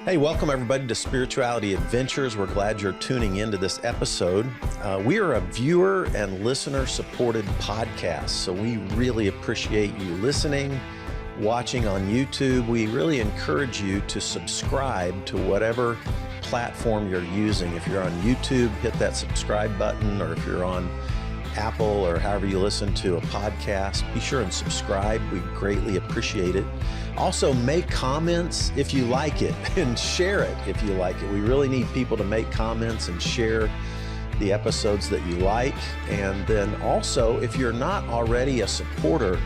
Hey, welcome everybody to Spirituality Adventures. We're glad you're tuning into this episode. We are a viewer and listener supported podcast, so we really appreciate you listening, watching on YouTube. We really encourage you to subscribe to whatever platform you're using. If you're on YouTube, hit that subscribe button, or if you're on Apple or however you listen to a podcast, be sure and subscribe. We greatly appreciate it. Also, make comments if you like it and share it if you like it. We really need people to make comments and share the episodes that you like. And then also, if you're not already a supporter,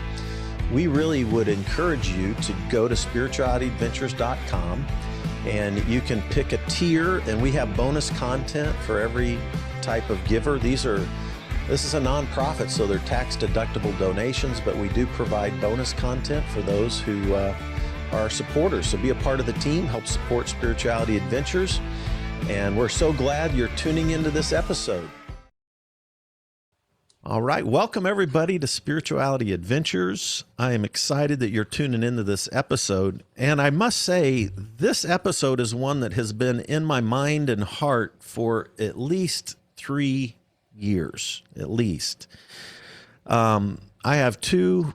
we really would encourage you to go to spiritualityadventures.com and you can pick a tier, and we have bonus content for every type of giver. This is a nonprofit, so they're tax-deductible donations, but we do provide bonus content for those who are supporters. So be a part of the team, help support Spirituality Adventures, and we're so glad you're tuning into this episode. All right, welcome everybody to Spirituality Adventures. I am excited that you're tuning into this episode, and I must say, this episode is one that has been in my mind and heart for at least 3 years, at least. I have two,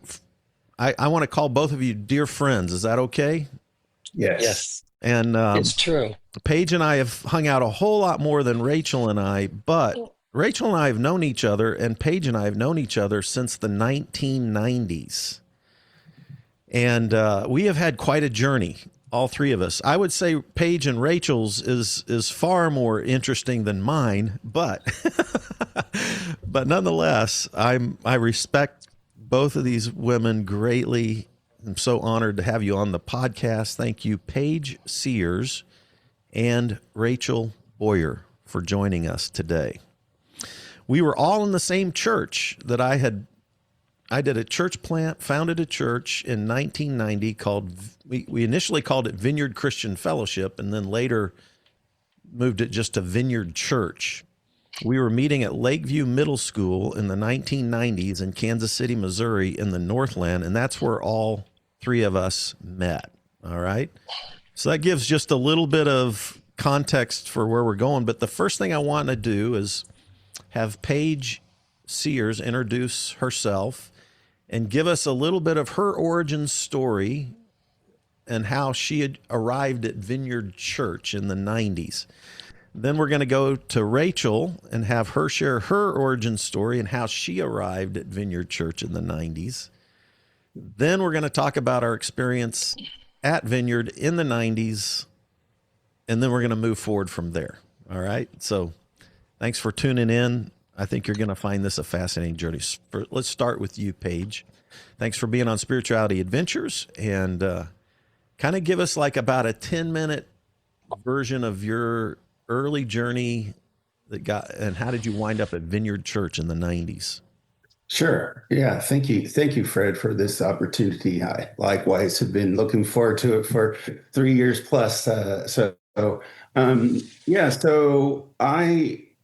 I want to call both of you dear friends. Is that okay? Yes. And it's true. Paige and I have hung out a whole lot more than Rachel and I, but Rachel and I have known each other, and Paige and I have known each other since the 1990s. And we have had quite a journey, all three of us. I would say Paige and Rachel's is far more interesting than mine, but but nonetheless, I respect both of these women greatly. I'm so honored to have you on the podcast. Thank you, Paige Sears and Rachel Boyer, for joining us today. We were all in the same church that I did a church plant, founded a church in 1990 called, we initially called it Vineyard Christian Fellowship, and then later moved it just to Vineyard Church. We were meeting at Lakeview Middle School in the 1990s in Kansas City, Missouri in the Northland, and that's where all three of us met, all right? So that gives just a little bit of context for where we're going, but the first thing I want to do is have Paige Sears introduce herself and give us a little bit of her origin story and how she had arrived at Vineyard Church in the 90s. Then we're going to go to Rachel and have her share her origin story and how she arrived at Vineyard Church in the 90s. Then we're going to talk about our experience at Vineyard in the 90s, and then we're going to move forward from there. All right? So thanks for tuning in. I think you're going to find this a fascinating journey. Let's start with you, Paige. Thanks for being on Spirituality Adventures, and kind of give us like about a 10-minute version of your early journey and how did you wind up at Vineyard Church in the 90s? Sure. Yeah. Thank you. Thank you, Fred, for this opportunity. I likewise have been looking forward to it for 3 years plus.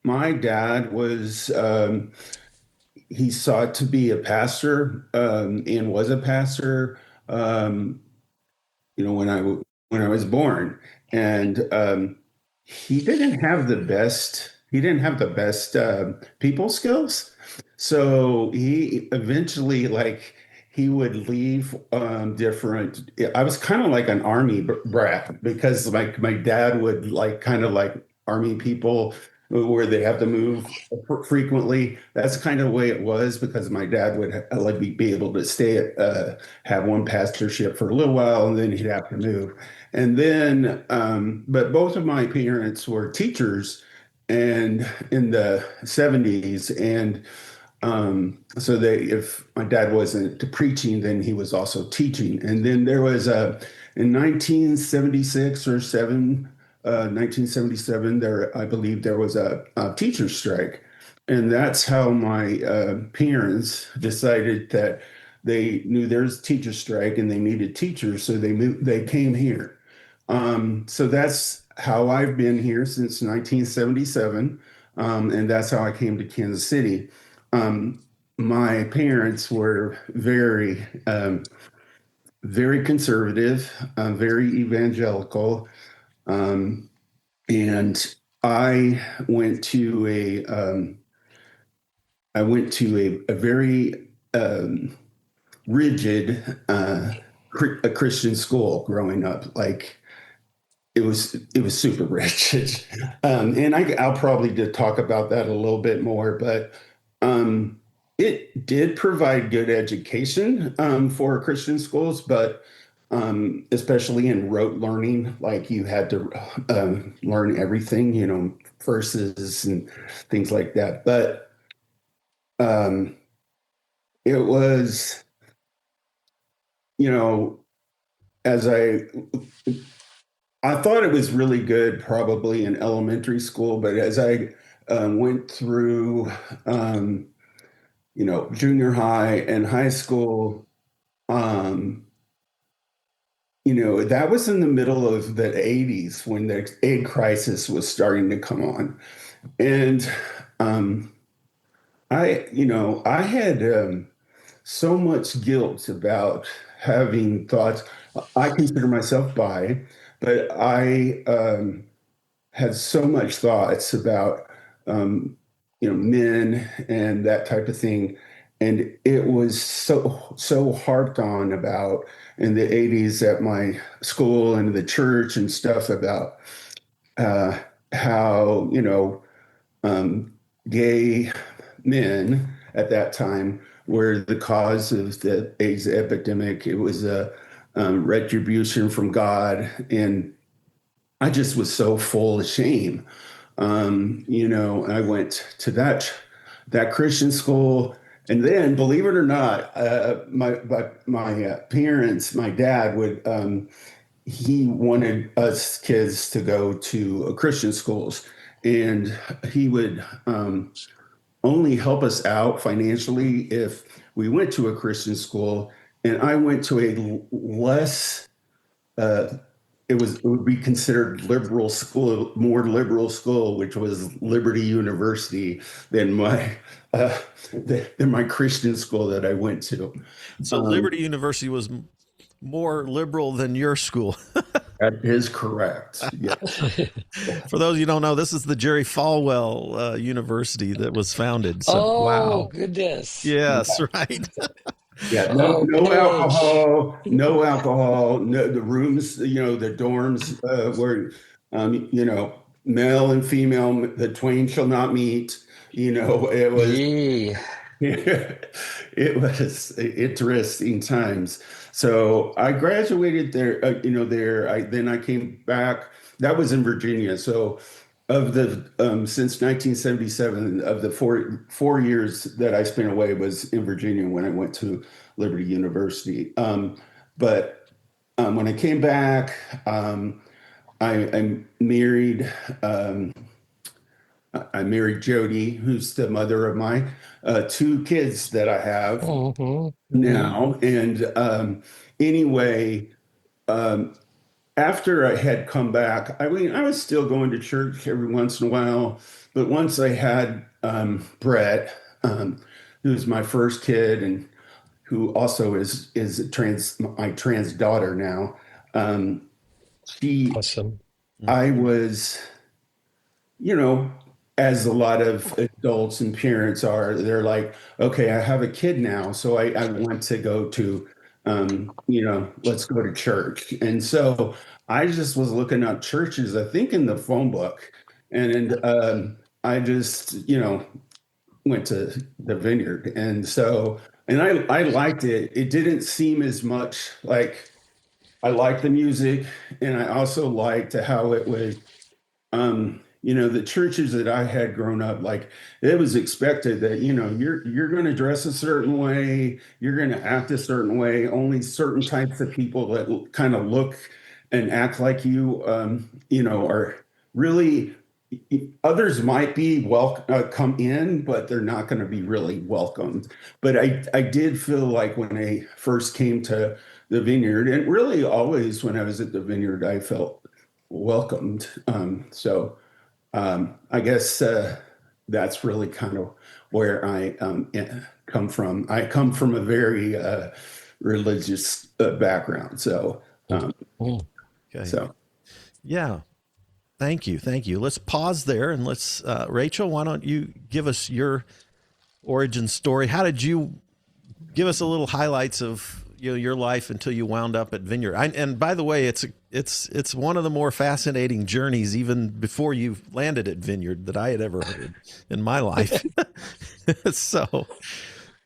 My dad was, he sought to be a pastor, and was a pastor, when I was born, and, he didn't have the best people skills. So he eventually, he would leave different. I was kind of like an army brat, because my dad would kind of like army people where they have to move frequently. That's kind of the way it was, because my dad would be able to stay have one pastorship for a little while, and then he'd have to move. And then, but both of my parents were teachers, and in the 70s, and so if my dad wasn't preaching, then he was also teaching. And then there was in 1976 or 1977, I believe there was a teacher strike. And that's how my parents decided that they knew there's a teacher strike and they needed teachers. So they came here. So that's how I've been here since 1977. And that's how I came to Kansas City. My parents were very, very conservative, very evangelical. Um, and I went to a very rigid a Christian school growing up. Like it was super rich. And I'll probably just talk about that a little bit more, but um, it did provide good education for Christian schools, but especially in rote learning, like you had to learn everything, verses and things like that. But um, it was, you know, as I thought it was really good probably in elementary school, but as I went through, um, junior high and high school, um, that was in the middle of the 80s when the egg crisis was starting to come on. And um, I had so much guilt about having thoughts. I consider myself bi, but I had so much thoughts about men and that type of thing, and it was so harped on about in the 80s at my school and the church and stuff about uh, how um, gay men at that time were the cause of the AIDS epidemic. It was a retribution from God, and I just was so full of shame. I went to that Christian school, and then, believe it or not, my parents, my dad would he wanted us kids to go to Christian schools, and he would only help us out financially if we went to a Christian school. And I went to a less uh, it would be considered liberal school, more liberal school, which was Liberty University than uh, than my Christian school that I went to. So Um, Liberty University was more liberal than your school. that is correct. Yeah. For those you don't know, this is the Jerry Falwell University that was founded. So Oh, wow, goodness. yes, right. Yeah, no, no Okay. alcohol, no alcohol. No, the rooms, the dorms were, male and female. The twain shall not meet. It was Yee. it was interesting times. So I graduated there, there. Then I came back. That was in Virginia. So of the since 1977, of the four years that I spent away was in Virginia when I went to Liberty University. But when I came back, I married. I married Jody, who's the mother of my two kids that I have Hmm. Hmm. now. And anyway, um, after I had come back, I mean, I was still going to church every once in a while, but once I had Brett, who's my first kid and who also is my trans daughter now, um, she, Awesome. I was you know, as a lot of adults and parents are, they're like, okay, I have a kid now, so I want to go to, let's go to church. And so I just was looking up churches, I think in the phone book, and I just, went to the Vineyard, and so, and I liked it. It didn't seem as much like I liked the music, and I also liked how it was the churches that I had grown up, like it was expected that, you're going to dress a certain way, you're going to act a certain way, only certain types of people that kind of look and act like you, are really, others might be come in, but they're not going to be really welcomed. But I did feel like when I first came to the Vineyard, and really always when I was at the Vineyard, I felt welcomed. I guess that's really kind of where I come from. I come from a very religious background, so Mhm. Okay. so Yeah. Thank you. Thank you. Let's pause there and let's, Rachel, why don't you give us your origin story? How did you give us a little highlights of your life until you wound up at Vineyard? And by the way, it's one of the more fascinating journeys even before you landed at Vineyard that I had ever heard in my life. So,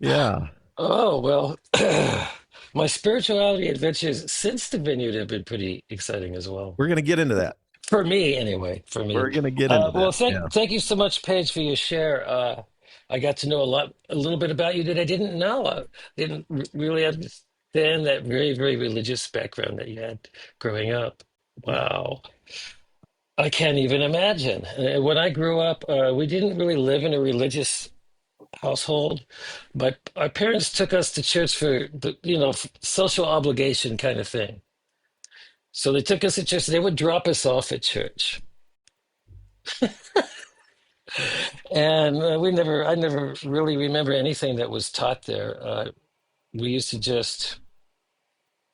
yeah. Oh, well, my spirituality adventures since the Vineyard have been pretty exciting as well. We're going to get into that. For me, anyway, for me. We're going to get into Well, that. Yeah. thank you so much, Paige, for your share. I got to know a little bit about you that I didn't know. I didn't really understand that very, very religious background that you had growing up. Wow. I can't even imagine. When I grew up, we didn't really live in a religious household, but our parents took us to church for the, social obligation kind of thing. So they took us to church. They would drop us off at church, and I never really remember anything that was taught there. We used to just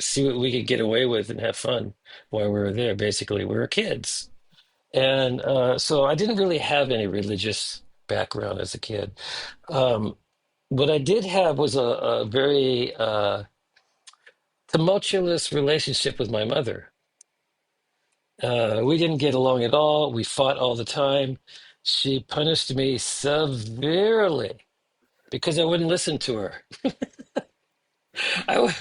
see what we could get away with and have fun while we were there. Basically, we were kids, and so I didn't really have any religious background as a kid. Um, what I did have was a very tumultuous relationship with my mother. We didn't get along at all. We fought all the time. She punished me severely because I wouldn't listen to her. I, w-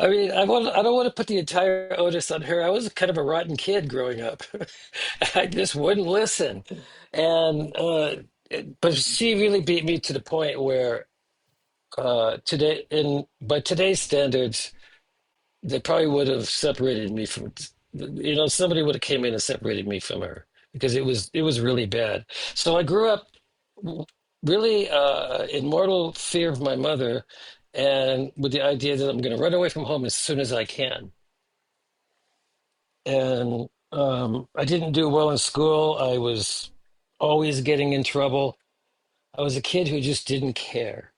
I mean, I don't want to put the entire onus on her. I was kind of a rotten kid growing up. I just wouldn't listen, and but she really beat me to the point where by today's standards, they probably would have separated me from, somebody would have came in and separated me from her because it was really bad. So I grew up really in mortal fear of my mother, and with the idea that I'm going to run away from home as soon as I can. And I didn't do well in school. I was always getting in trouble. I was a kid who just didn't care.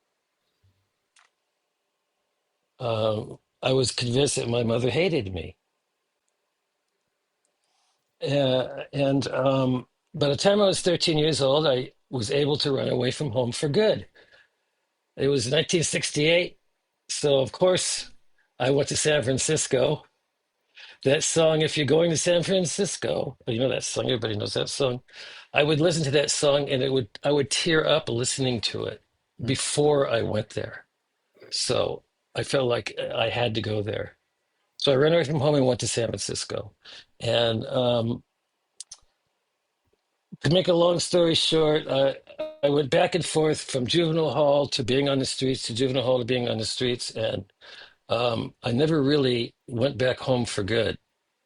I was convinced that my mother hated me. And by the time I was 13 years old, I was able to run away from home for good. It was 1968. So, of course, I went to San Francisco. That song, If You're Going to San Francisco, you know that song, everybody knows that song. I would listen to that song and I would tear up listening to it before I went there. So I felt like I had to go there. So I ran away from home and went to San Francisco. And to make a long story short, I went back and forth from juvenile hall to being on the streets to juvenile hall to being on the streets. And I never really went back home for good.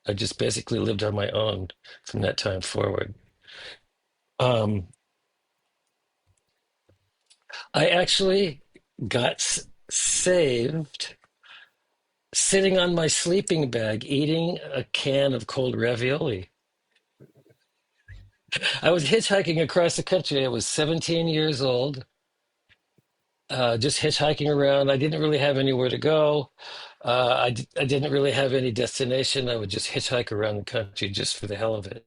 I just basically lived on my own from that time forward. Um, I actually got saved sitting on my sleeping bag eating a can of cold ravioli. I was hitchhiking across the country. I was 17 years old, just hitchhiking around. I didn't really have anywhere to go. I didn't really have any destination. I would just hitchhike around the country just for the hell of it,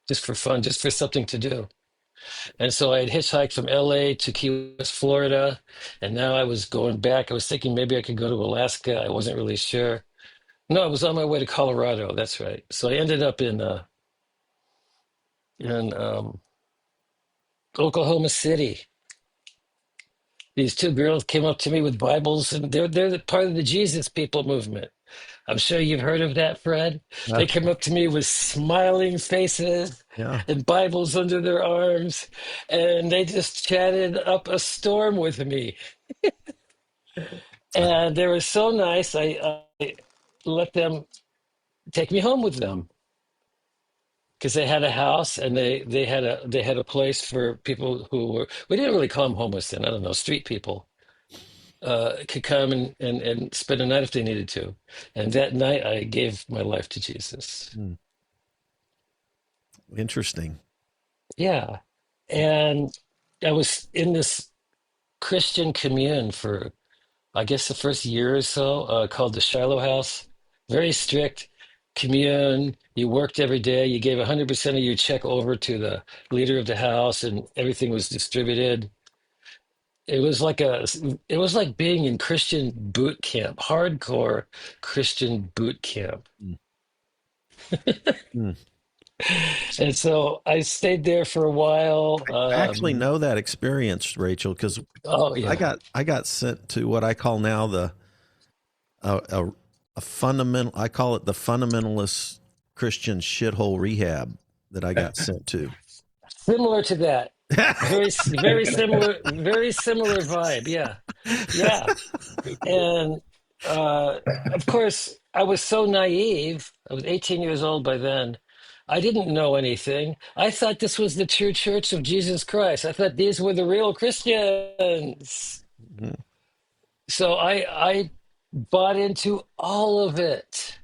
just for fun, just for something to do. And so I had hitchhiked from LA to Key West, Florida, and now I was going back. I was thinking maybe I could go to Alaska. I wasn't really sure. No, I was on my way to Colorado. That's right. So I ended up in Oklahoma City. These two girls came up to me with Bibles, and they're part of the Jesus People movement. I'm sure you've heard of that, Fred. They came up to me with smiling faces and Bibles under their arms, and they just chatted up a storm with me. And they were so nice. I let them take me home with them because they had a house and they had a place for people who were, we didn't really call them homeless then. I don't know, street people. Could come and spend a night if they needed to. And that night, I gave my life to Jesus. Interesting. Yeah. And I was in this Christian commune for, I guess, the first year or so, called the Shiloh House. Very strict. commune. You worked every day. You gave 100% of your check over to the leader of the house, and everything was distributed. It was like it was like being in Christian boot camp, hardcore Christian boot camp. Mm. Mm. And so I stayed there for a while. I actually know that experience, Rachel, because Oh yeah. I got sent to what I call now a fundamental. I call it the fundamentalist Christian shithole rehab that I got sent to. Similar to that. Very similar vibe. Yeah. Yeah. And of course, I was so naive. I was 18 years old by then. I didn't know anything. I thought this was the true church of Jesus Christ. I thought these were the real Christians. Mhm. So I bought into all of it.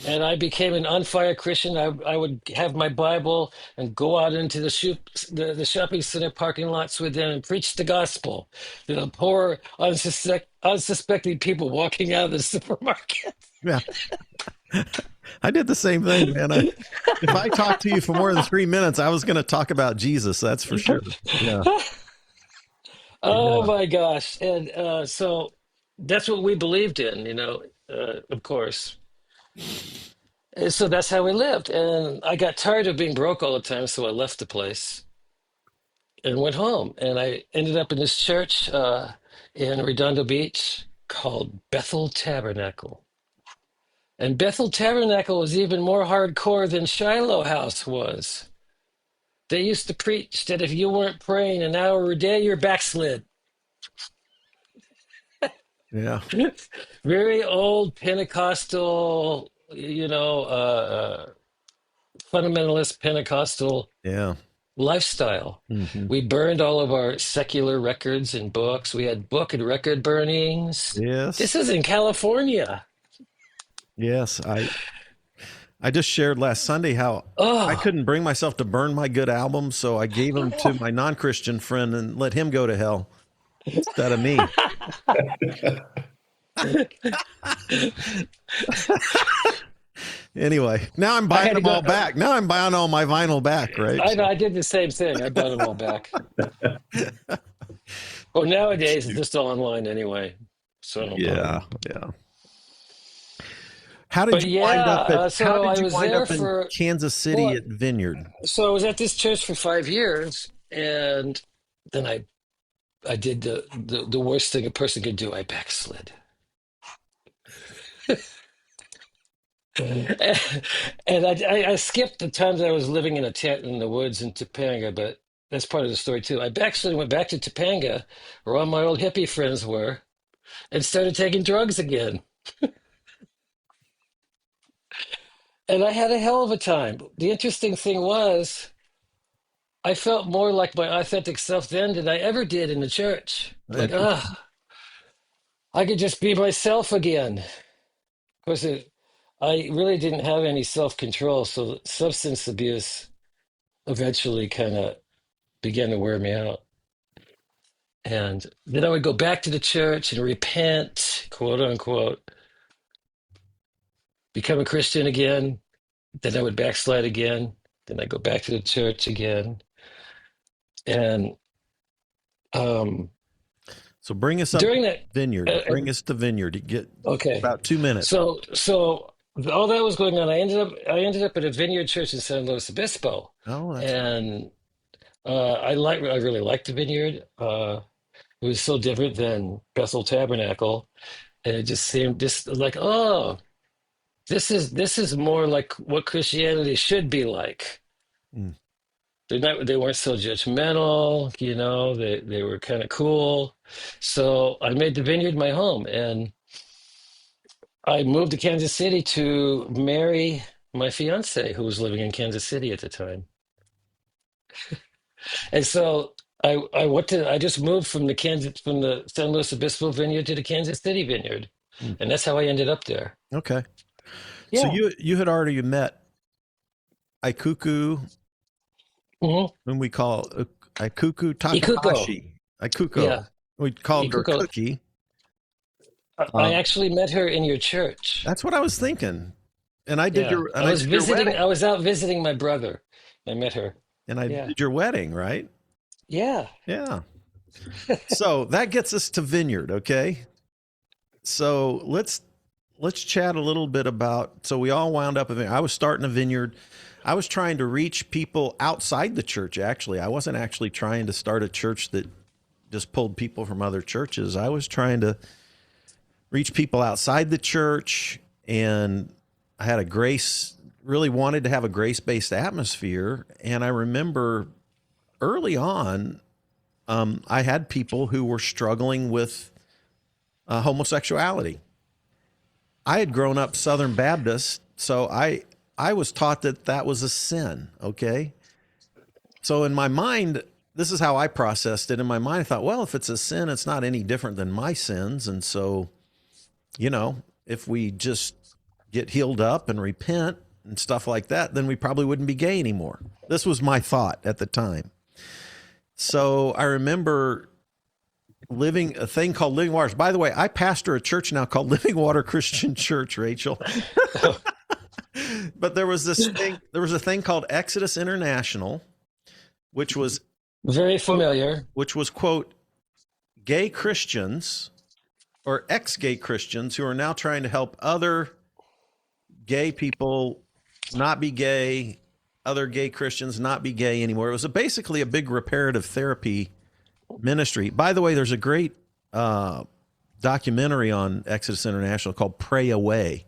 And I became an on fire Christian. I would have my Bible and go out into the shopping center parking lots with them and preach the gospel to the poor, unsuspecting people walking out of the supermarket. Yeah, I did the same thing, man. If I talked to you for more than 3 minutes, I was going to talk about Jesus. That's for sure. Yeah. Oh Yeah. my gosh. And so that's what we believed in, of course. And so that's how we lived. And I got tired of being broke all the time, so I left the place and went home. And I ended up in this church in Redondo Beach called Bethel Tabernacle. And Bethel Tabernacle was even more hardcore than Shiloh House was. They used to preach that if you weren't praying an hour a day, you're backslid. Yeah. Very old Pentecostal, fundamentalist Pentecostal Yeah. lifestyle. Mm-hmm. We burned all of our secular records and books. We had book and record burnings. Yes. This is in California. Yes. I just shared last Sunday how I couldn't bring myself to burn my good albums, so I gave them to my non-Christian friend and let him go to hell instead of me. Anyway, now I'm buying them all back. Now I'm buying all my vinyl back, right? I know. I did the same thing. I bought them all back. Well, nowadays it's just all online anyway. So I don't bother. Yeah. How did you wind up in Kansas City at Vineyard? So I was at this church for 5 years, and then I did the worst thing a person could do. I backslid. And I skipped the times I was living in a tent in the woods in Topanga, but that's part of the story too. I backslid and went back to Topanga, where all my old hippie friends were, and started taking drugs again. And I had a hell of a time. The interesting thing was, I felt more like my authentic self then than I ever did in the church. Like, I could just be myself again. Of course, I really didn't have any self-control, so substance abuse eventually kind of began to wear me out. And then I would go back to the church and repent, quote unquote, become a Christian again. Then I would backslide again. Then I go back to the church again. And so bring us up during that Vineyard. Bring us to Vineyard. You get okay. About 2 minutes. So all that was going on. I ended up at a Vineyard church in San Luis Obispo. Oh, that's and I really liked the Vineyard. It was so different than Bethel Tabernacle, and it just seemed just like, this is more like what Christianity should be like. Mm. They weren't so judgmental, they were kind of cool. So I made the Vineyard my home, and I moved to Kansas City to marry my fiance, who was living in Kansas City at the time. And so I just moved from the San Luis Obispo Vineyard to the Kansas City Vineyard, and that's how I ended up there. Okay. Yeah. So you had already met Ikuku, whom we call Ikuku Takahashi. Ikuko. Yeah. We called her Cookie. I actually met her in your church. That's what I was thinking. And I did Yeah. your and I did your I wedding. was out visiting my brother. I met her. And I Yeah. did your wedding, right? Yeah. Yeah. So that gets us to Vineyard, okay? So let's chat a little bit about. So we all wound up. I was starting a vineyard. I was trying to reach people outside the church. Actually, I wasn't actually trying to start a church that just pulled people from other churches. I was trying to reach people outside the church, and I had a grace. Really wanted to have a grace-based atmosphere, and I remember early on, I had people who were struggling with homosexuality. I had grown up Southern Baptist, so I was taught that that was a sin. Okay, so in my mind, this is how I processed it. In my mind, I thought, well, if it's a sin, it's not any different than my sins, and so if we just get healed up and repent and stuff like that, then we probably wouldn't be gay anymore. This was my thought at the time. So I remember living a thing called Living Waters. By the way, I pastor a church now called Living Water Christian Church, Rachel. But there was a thing called Exodus International, which was Very familiar. quote gay Christians or ex-gay Christians who are now trying to help other gay people not be gay, other gay Christians not be gay anymore. It was basically a big reparative therapy ministry. By the way, there's a great documentary on Exodus International called Pray Away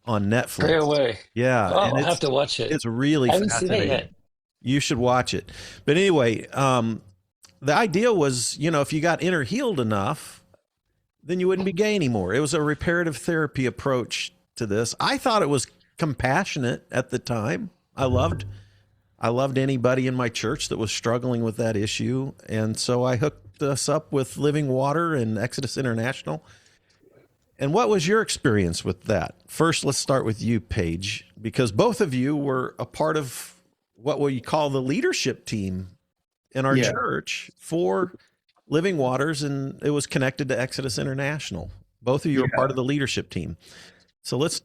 on Netflix. Pray away. Yeah. Oh, And I'll have to watch it. It's really I haven't seen it fascinating. yet. You should watch it. But anyway, the idea was, if you got inner healed enough, then you wouldn't be gay anymore. It was a reparative therapy approach to this. I thought it was compassionate at the time. I loved anybody in my church that was struggling with that issue. And so I hooked us up with Living Water and Exodus International. And what was your experience with that? First, let's start with you, Paige, because both of you were a part of what we call the leadership team in our church for Living Waters, and it was connected to Exodus International. Both of you are part of the leadership team. So let's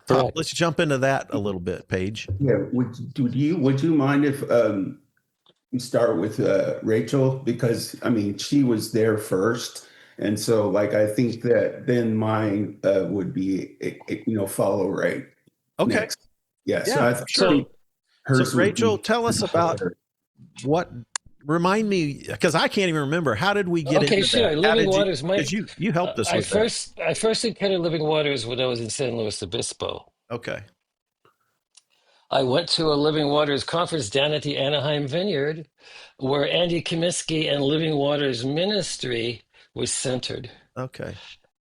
jump into that a little bit, Paige. Yeah, would you mind if you start with Rachel, because I mean she was there first, and so I think that then mine would be follow right next. Yeah, so I think hers. So Rachel, tell us about remind me, because I can't even remember. How did we get into sure. that? Living Waters, you helped us with that. I first encountered Living Waters when I was in San Luis Obispo. Okay. I went to a Living Waters conference down at the Anaheim Vineyard where Andy Comiskey and Living Waters ministry was centered. Okay.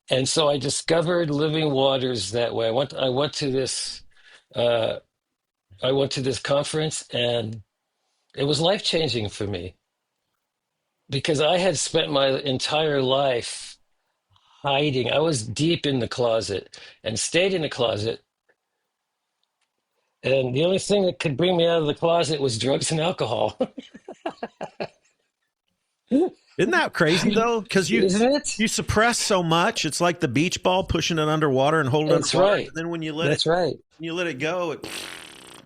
And so I discovered Living Waters that way. I went to this conference, and it was life-changing for me because I had spent my entire life hiding. I was deep in the closet and stayed in the closet. And the only thing that could bring me out of the closet was drugs and alcohol. Isn't that crazy though? Because you Isn't it? suppress so much. It's like the beach ball, pushing it underwater and holding it underwater. Right. And then when you let it go,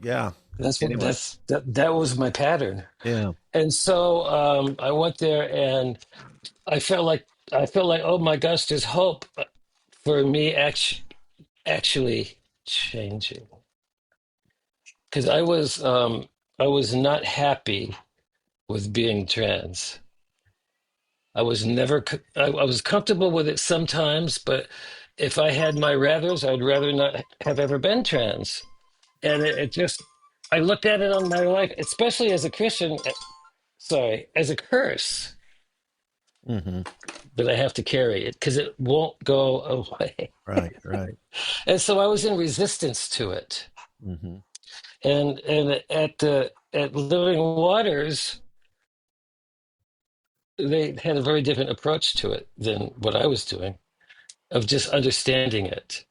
yeah. That was my pattern. Yeah. And so I went there, and I felt like, oh my gosh, there's hope for me actually changing. Because I was not happy with being trans. I was I was comfortable with it sometimes, but if I had my rathers, I'd rather not have ever been trans. And I looked at it on my life, especially as a Christian, as a curse that I have to carry it because it won't go away. Right. And so I was in resistance to it. Mm-hmm. And at Living Waters, they had a very different approach to it than what I was doing, of just understanding it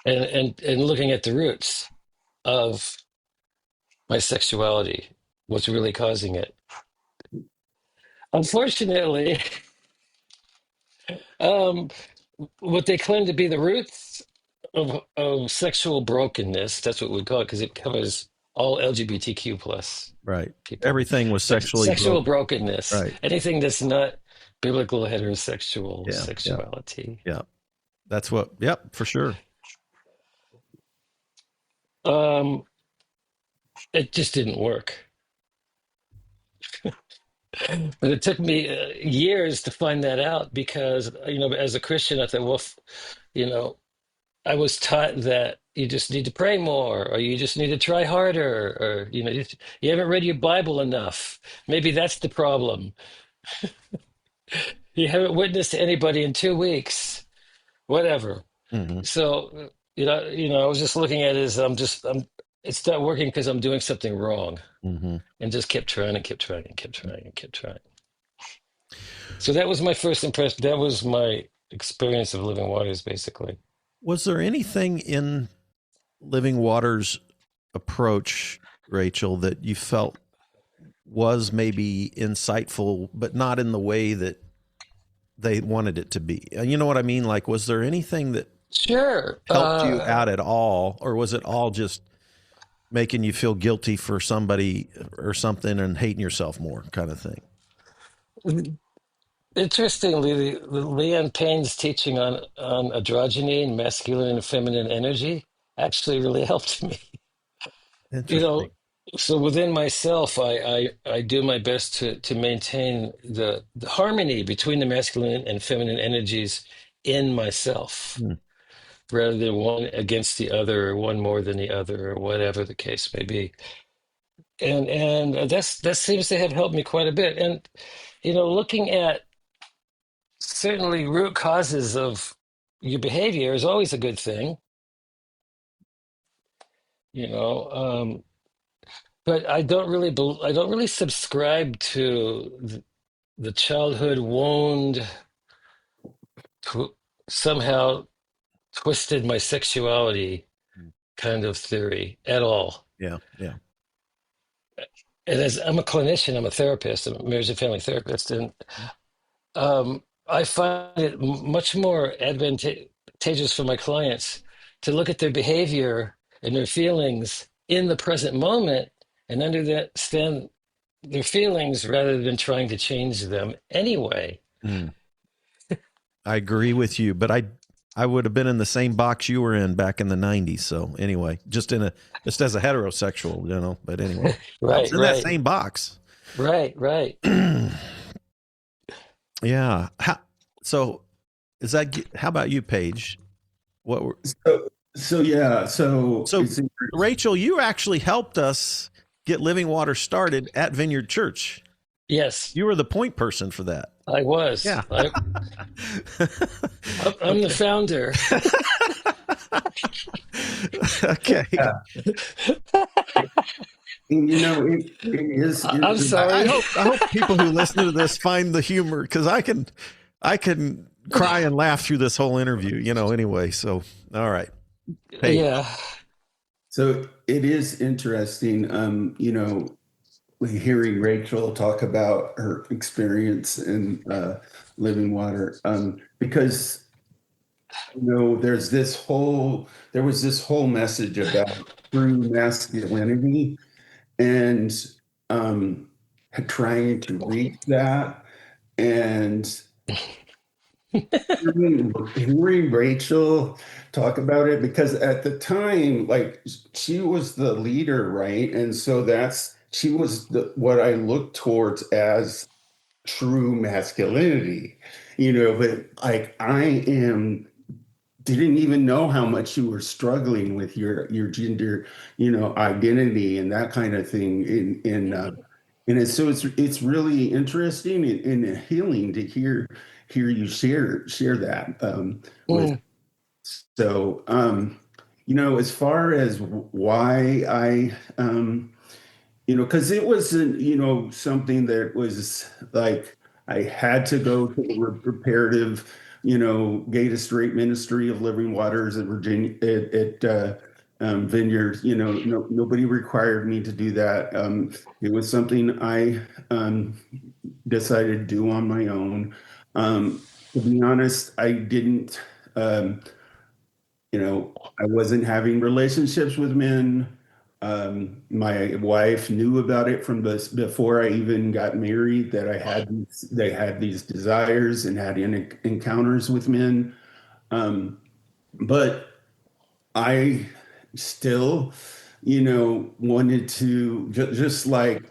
and looking at the roots of my sexuality, what's really causing it. Unfortunately, what they claim to be the roots of sexual brokenness. That's what we call it because it covers all LGBTQ plus Right. people. Everything was sexually Sexual broken. brokenness, Right. anything that's not biblical heterosexual Yeah. Yeah. sexuality. Yeah. That's what, yep, for sure. Um, it just didn't work. But it took me years to find that out because, as a Christian, I thought, well, you know, I was taught that you just need to pray more, or you just need to try harder, or you haven't read your Bible enough. Maybe that's the problem. You haven't witnessed to anybody in 2 weeks, whatever. Hmm. So, I was just looking at it as it's not working because I'm doing something wrong, Hmm. and just kept trying and kept trying and kept trying and kept trying. So that was my first impression. That was my experience of Living Waters, basically. Was there anything in Living Waters' approach, Rachel, that you felt was maybe insightful, but not in the way that they wanted it to be? You know what I mean? Like, was there anything that Sure. helped you out at all, or was it all just making you feel guilty for somebody or something and hating yourself more, kind of thing? Interestingly, the Leon Payne's teaching on androgyny and masculine and feminine energy actually really helped me. You know, Interesting. so within myself, I do my best to maintain the harmony between the masculine and feminine energies in myself, Hmm. rather than one against the other, or one more than the other, or whatever the case may be. And that seems to have helped me quite a bit. And looking at certainly root causes of your behavior is always a good thing, you know. But I don't really subscribe to the childhood wound tw somehow twisted my sexuality kind of theory at all. Yeah. Yeah. And as I'm a clinician, I'm a therapist, I'm a marriage and family therapist, and I find it much more advantageous for my clients to look at their behavior and their feelings in the present moment and understand their feelings rather than trying to change them anyway. Mm. I agree with you, but I would have been in the same box you were in back in the 90s. So anyway, just as a heterosexual, but anyway, I was Right, in that right, same box. right. Yeah. So how about you, Paige? What were, So yeah, so so it's Rachel, you actually helped us get Living Water started at Vineyard Church. Yes, You were the point person for that. I was. Yeah. I'm the founder. Okay. it is. I'm sorry. I hope people who listen to this find the humor, because I can cry and laugh through this whole interview, anyway. So, all right. Hey. Yeah. So it is interesting, hearing Rachel talk about her experience in Living Water, because there was this whole message about true masculinity and um, trying to reach that. And hearing Rachel talk about it, because at the time, like, she was the leader, right? And so she was what I looked towards as true masculinity, but like didn't even know how much you were struggling with your gender, identity and that kind of thing. And it's really interesting and healing to hear you share that with. Mm, So, as far as why because it wasn't, something that was like I had to go to the reparative, gay to straight ministry of Living Waters at Virginia at Vineyard. No, nobody required me to do that. It was something I decided to do on my own. To be honest, I didn't. Um, I wasn't having relationships with men. My wife knew about it from this before I even got married, that they had these desires and had encounters with men. But I still, wanted to, just like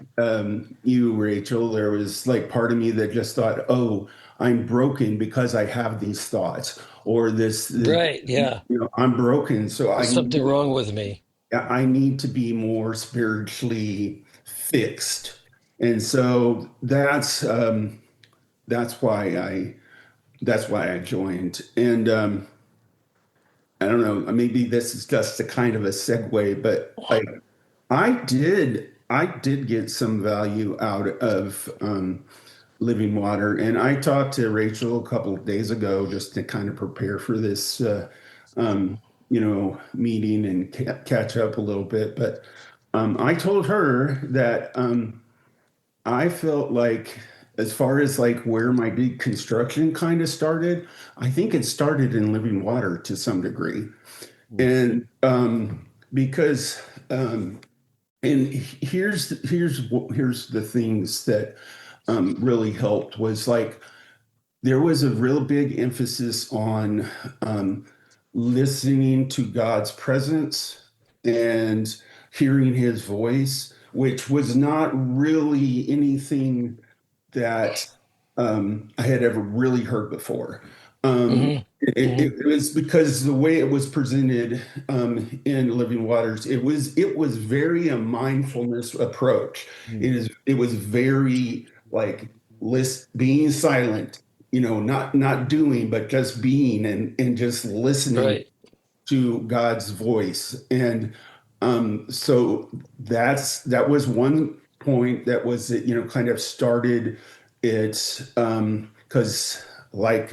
you, Rachel, there was like part of me that just thought, oh, I'm broken because I have these thoughts, or Right. Yeah. I'm broken. So There's something wrong with me. I need to be more spiritually fixed. And so that's why I joined. And I don't know, maybe this is just a kind of a segue, but I did get some value out of living water. And I talked to Rachel a couple of days ago just to kind of prepare for this um, meeting and catch up a little bit. But I told her that I felt like, as far as like where my deconstruction kind of started, I think it started in living water to some degree. And because and here's the things that really helped was like there was a real big emphasis on um, listening to God's presence and hearing his voice, which was not really anything that I had ever really heard before. Um, Hmm. it, Hmm. it was because the way it was presented in Living Waters, it was very a mindfulness approach. It was very like being silent, not doing, but just being and just listening Right. to God's voice. And so that was one point that was, kind of started it, because like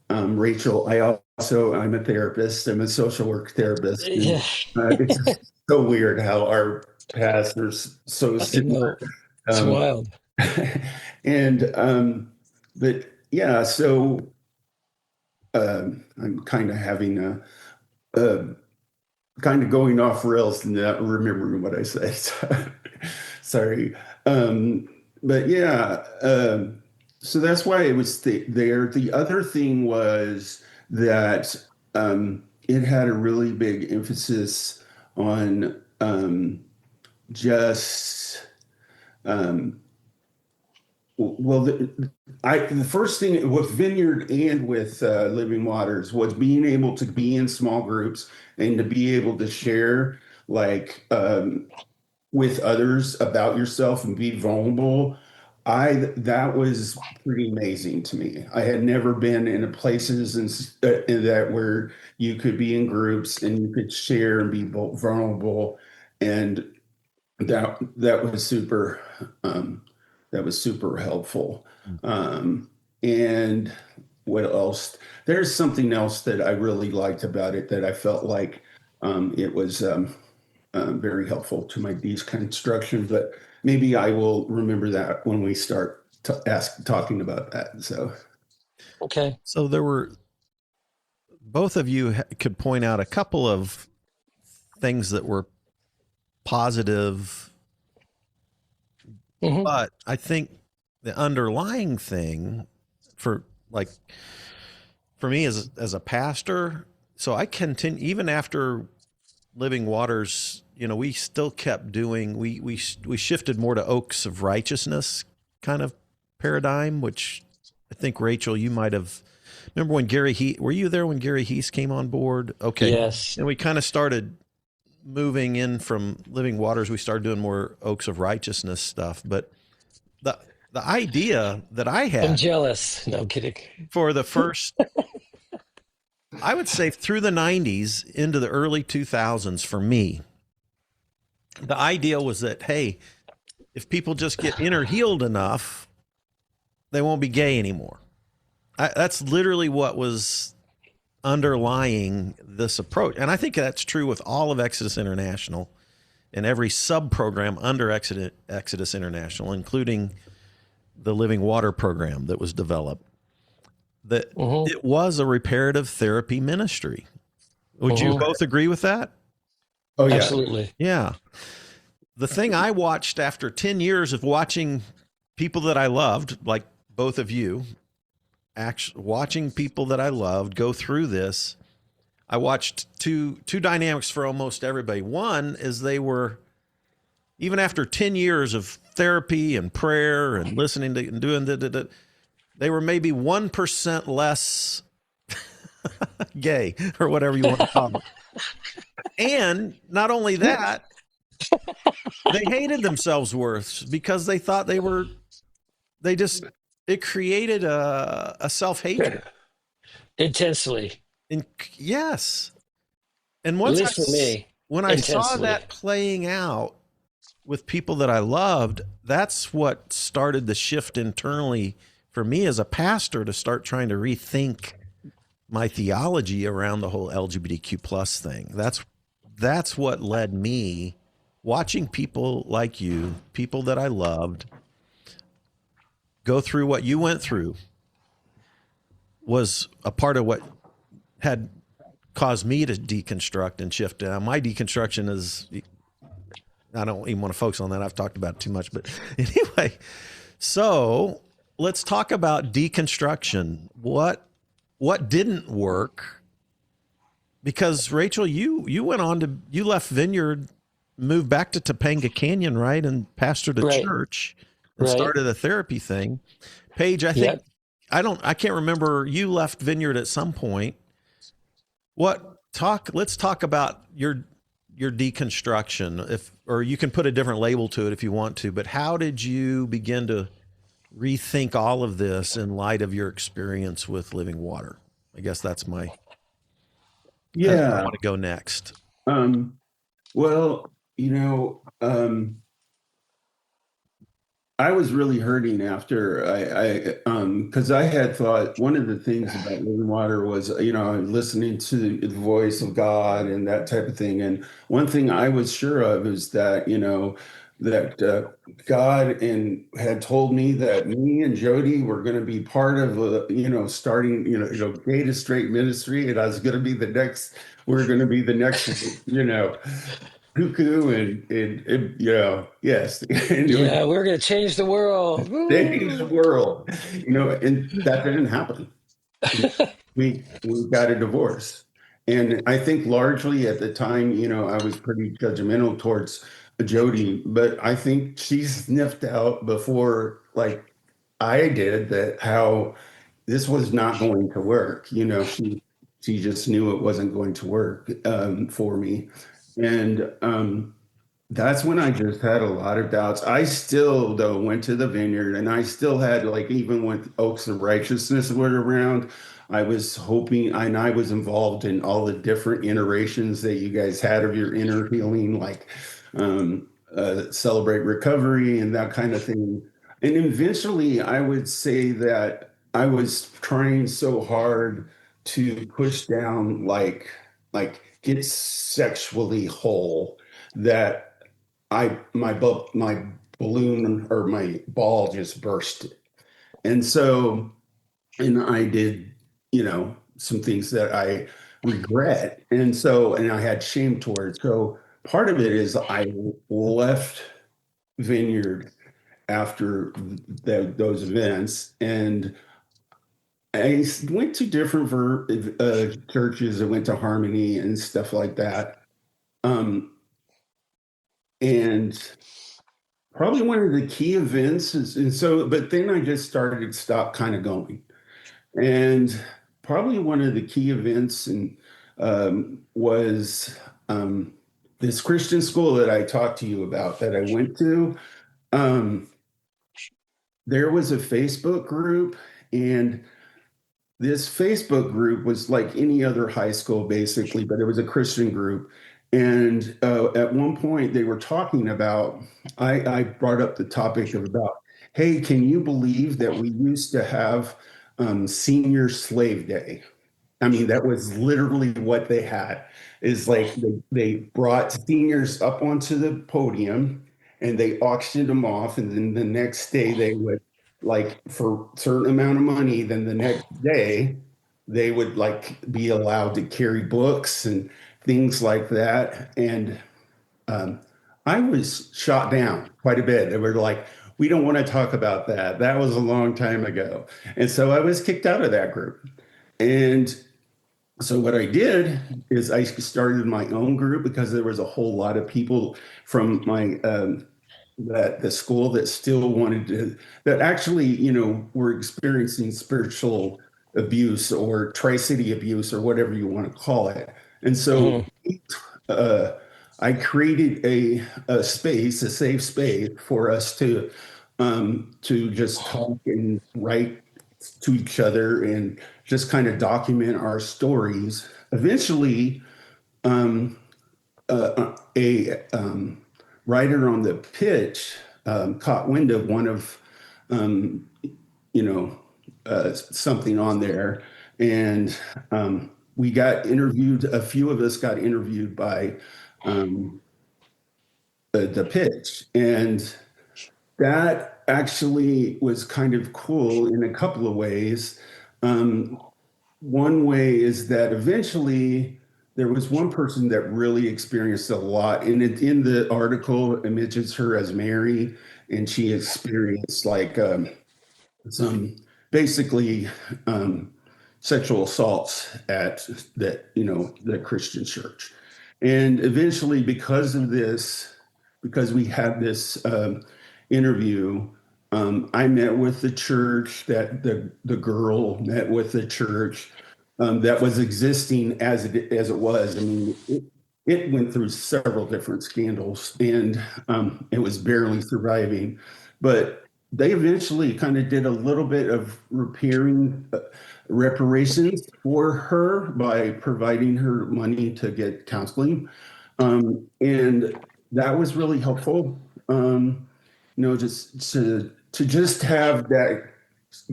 Rachel, I'm a therapist. I'm a social work therapist, and Yeah. it's just so weird how our paths are so I know. similar. It's Um, wild. and but yeah, so I'm kind of having a kind of going off rails and not remembering what I said. Sorry. Um, but yeah, so that's why it was there. The other thing was that it had a really big emphasis on just um, well, the first thing with Vineyard and with Living Waters was being able to be in small groups and to be able to share like with others about yourself and be vulnerable. That was pretty amazing to me. I had never been in places in that where you could be in groups and you could share and be vulnerable, and that was super um, that was super helpful. And what else? There's something else that I really liked about it that I felt like it was very helpful to my deconstruction, but maybe I will remember that when we start talking about that. So Okay. So there were both of you could point out a couple of things that were positive, Hmm. but I think the underlying thing for like for me as a pastor, so I continue even after Living Waters, we still kept doing we shifted more to Oaks of Righteousness kind of paradigm, which I think Rachel, you might have remember when Gary Heath, were you there when Gary Heath came on board? Okay. Yes. And we kind of started moving in from Living Waters, we started doing more Oaks of Righteousness stuff. But the the idea that I I'm had jealous. No, I'm kidding. for the first, I would say through the 90s into the early 2000s for me, the idea was that, hey, if people just get inner healed enough, they won't be gay anymore. That's literally what was underlying this approach. And I think that's true with all of Exodus International and every sub program under Exodus International, including the Living Water program that was developed, that Hmm. it was a reparative therapy ministry. Would you both agree with that? Oh yeah. Absolutely. Yeah. The thing I watched after 10 years of watching people that I loved, like both of you, watching people that I loved go through this, I watched two dynamics for almost everybody. One is they were, even after 10 years of therapy and prayer and listening to and doing they were maybe 1% less gay or whatever you want to call it. And not only that, they hated themselves worse because they thought it created a self-hatred. Intensely. Yes. And At least for me. when I saw that playing out with people that I loved, that's what started the shift internally for me as a pastor to start trying to rethink my theology around the whole LGBTQ plus thing. That's what led me, watching people like you, people that I loved, go through what you went through, was a part of what had caused me to deconstruct and shift. Now, my deconstruction is, I don't even want to focus on that. I've talked about it too much, but anyway, so let's talk about deconstruction. What didn't work? Because Rachel, you went on to, you left Vineyard, moved back to Topanga Canyon, right? And pastored a church and started a therapy thing. Paige, I think, I can't remember, you left Vineyard at some point. Let's talk about your deconstruction, or you can put a different label to it if you want to, but how did you begin to rethink all of this in light of your experience with Living Water? I guess that's where I want to go next. Well, I was really hurting after because I had thought one of the things about Living Water was, listening to the voice of God and that type of thing. And one thing I was sure of is that, that God had told me that me and Jody were going to be part of, starting, gay to straight ministry. And I was going to be we're going to be the next, cuckoo and yes. And we're going to change the world. change the world, and that didn't happen. We got a divorce. And I think largely at the time, I was pretty judgmental towards Jody, but I think she sniffed out before like I did that how this was not going to work. She just knew it wasn't going to work for me. And that's when I just had a lot of doubts. I still, though, went to the Vineyard, and I still had, like, even when Oaks of Righteousness were around, I was hoping, and I was involved in all the different iterations that you guys had of your inner healing, like Celebrate Recovery and that kind of thing. And eventually, I would say that I was trying so hard to push down, like get sexually whole, that my balloon or my ball just bursted. And so, and I did, some things that I regret. And I had shame towards. So part of it is I left Vineyard after those events, and I went to different churches. I went to Harmony and stuff like that. And probably one of the key events but then I just started to stop kind of going. And probably one of the key events was this Christian school that I talked to you about that I went to. There was a Facebook group, and this Facebook group was like any other high school, basically, but it was a Christian group. And at one point, they were talking about, I brought up the topic about, hey, can you believe that we used to have Senior Slave Day? I mean, that was literally what they had, is like they brought seniors up onto the podium and they auctioned them off. And then the next day they would, like, for a certain amount of money, then the next day they would like be allowed to carry books and things like that. And um, I was shot down quite a bit. They were like, we don't want to talk about that. That was a long time ago. And so I was kicked out of that group. And so what I did is I started my own group because there was a whole lot of people from my that the school that still wanted to that actually were experiencing spiritual abuse or tri-city abuse or whatever you want to call it. And so Mhm. uh, I created a space, a safe space for us to just talk and write to each other and just kind of document our stories. Eventually, a writer on the pitch caught wind of one of um, you know something on there, and we got interviewed. A few of us got interviewed by um, the pitch, and that actually was kind of cool in a couple of ways. Um, One way is that eventually there was one person that really experienced a lot. And in the article, it mentions her as Mary, and she experienced like some basically um, sexual assaults at the Christian church. And eventually, because of this, because we had this interview, I met with the church that the girl met with the church that was existing as it was. I mean, it went through several different scandals and it was barely surviving, but they eventually kind of did a little bit of repairing reparations for her by providing her money to get counseling. And that was really helpful. Just to just have that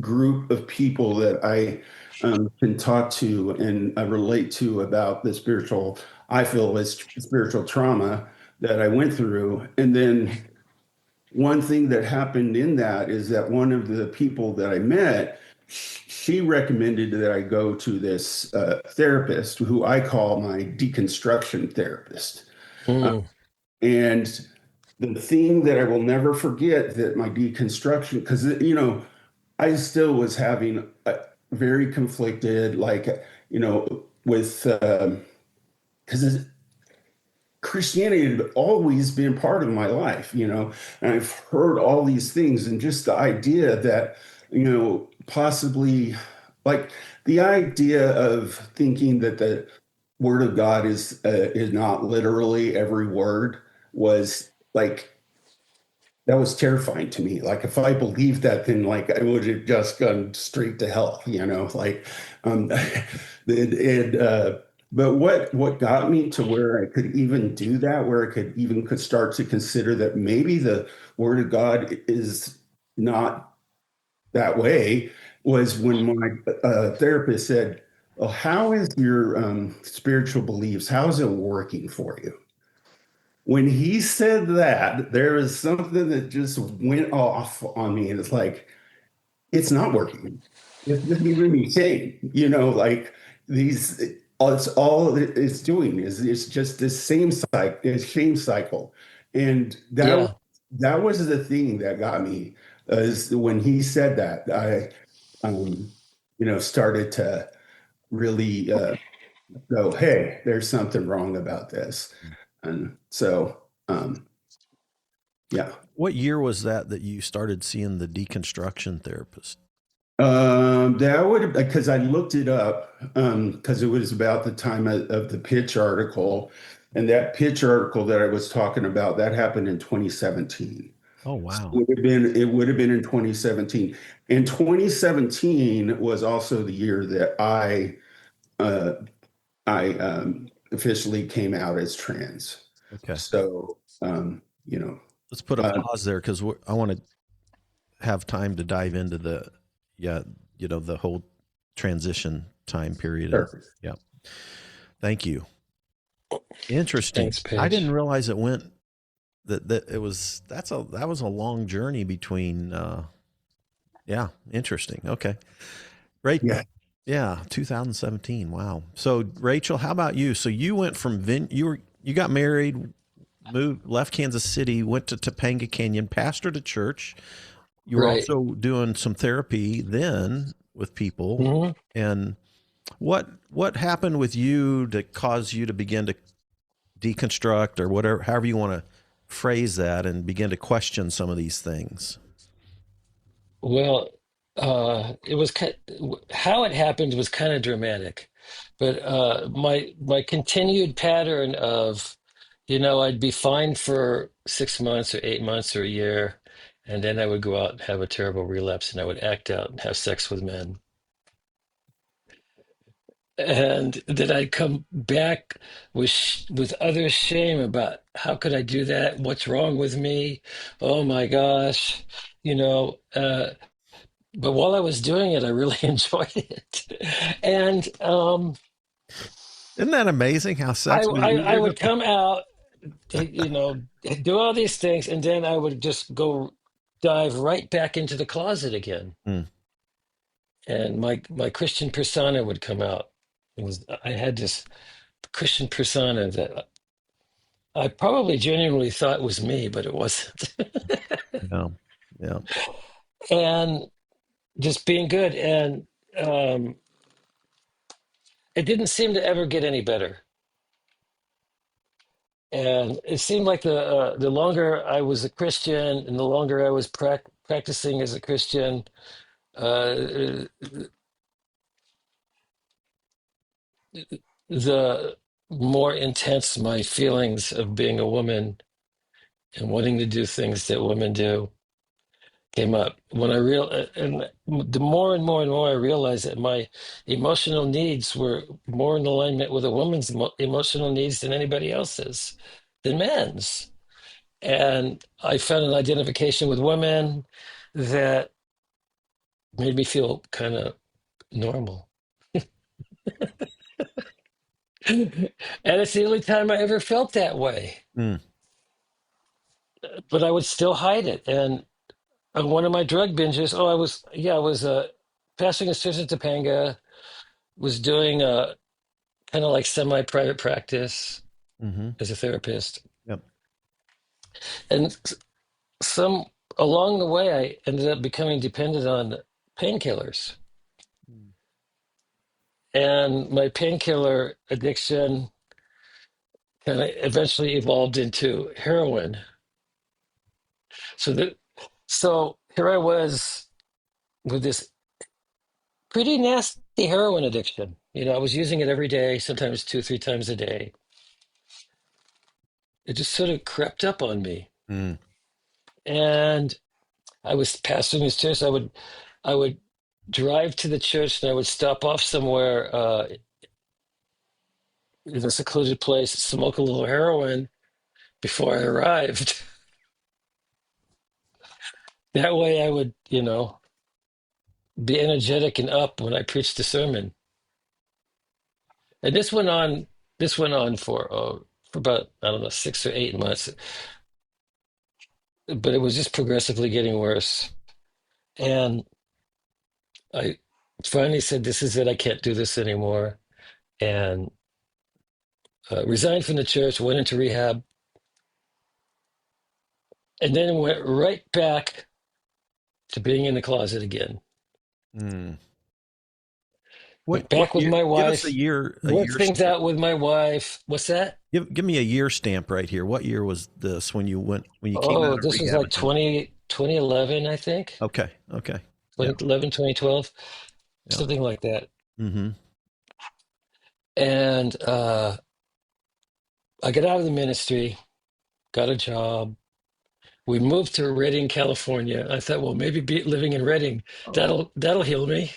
group of people that I can talk to and I relate to about the spiritual, I feel is spiritual trauma that I went through. And then one thing that happened in that is that one of the people that I met, she recommended that I go to this therapist who I call my deconstruction therapist. Uh, Mm. and the thing that I will never forget that my deconstruction, because I still was having a very conflicted, like with because Christianity had always been part of my life, and I've heard all these things, and just the idea that, possibly like the idea of thinking that the word of God is not literally every word was like that was terrifying to me. Like if I believed that, then like I would have just gone straight to hell, like um but what got me to where I could even do that, where I could start to consider that maybe the word of God is not that way, was when my therapist said, well, how is your spiritual beliefs, how's it working for you? When he said that, there was something that just went off on me. And it's like, it's not working. It's just giving me shame, like these, it's all it's doing is it's just this same cycle, shame cycle. And Yeah. that was the thing that got me is when he said that, um, started to really go, hey, there's something wrong about this. And so, yeah. What year was that you started seeing the deconstruction therapist? That would because I looked it up because it was about the time of the pitch article, and that pitch article that I was talking about that happened in 2017. Oh, So wow. it would have been in 2017. And 2017 was also the year that uh, I officially came out as trans. Okay. So Let's put a uh, pause there because I want to have time to dive into yeah, the whole transition time period. And sure. yeah, thank you. Interesting. Thanks, I didn't Paige. realize it went that it was that was a long journey between. Yeah, interesting. Okay, great. Yeah. Yeah, 2017. Wow. So Rachel, how about you? So you went from you got married, moved, left Kansas City, went to Topanga Canyon, pastored a church. You were Right. also doing some therapy then with people. Hmm. And what happened with you to cause you to begin to deconstruct or whatever, however you want to phrase that, and begin to question some of these things? Well, it was how it happened was kind of dramatic, but my continued pattern of, I'd be fine for 6 months or 8 months or a year, and then I would go out and have a terrible relapse, and I would act out and have sex with men, and then I'd come back with with other shame about how could I do that? What's wrong with me? Oh my gosh, you know. But while I was doing it, I really enjoyed it. And Isn't that amazing how I, sex was I easier to would come out, do all these things, and then I would just go dive right back into the closet again. Mm. And my Christian persona would come out. I had this Christian persona that I probably genuinely thought was me, but it wasn't. Yeah. Yeah. And just being good. And um, it didn't seem to ever get any better. And it seemed like the longer I was a Christian and the longer I was practicing as a Christian, uh, the more intense my feelings of being a woman and wanting to do things that women do came up. And the more and more and more I realized that my emotional needs were more in alignment with a woman's emotional needs than anybody else's, than men's. And I found an identification with women that made me feel kind of normal. And it's the only time I ever felt that way. Mm. But I would still hide it. And on one of my drug binges, I was pastoring a church in Topanga, was doing a kind of like semi-private practice Mm-hmm. as a therapist. Yep. And some along the way, I ended up becoming dependent on painkillers. And my painkiller addiction kind of eventually evolved into heroin. So that so here I was with this pretty nasty heroin addiction. I was using it every day, sometimes 2, 3 times a day. It just sort of crept up on me. Mm. And I was pastoring this church. I would drive to the church and I would stop off somewhere in a secluded place, smoke a little heroin before I arrived. That way I would, be energetic and up when I preached the sermon. And this went on for about, I don't know, 6 or 8 months, but it was just progressively getting worse. And I finally said, "This is it. I can't do this anymore." And resigned from the church, went into rehab, and then went right back to being in the closet again. Mm. Went What back with year? my Give us a wife, year. A worked year things stamp. out with my wife. What's that? Give me a year stamp right here. What year was this when you came out Oh, of this was rehab like again? 2011, I think. Okay. Okay. Yeah. 2011, 2012, Yeah. something like that. Mm-hmm. And I got out of the ministry, got a job. We moved to Redding, California. I thought, well, maybe living in Redding, Oh. that'll heal me.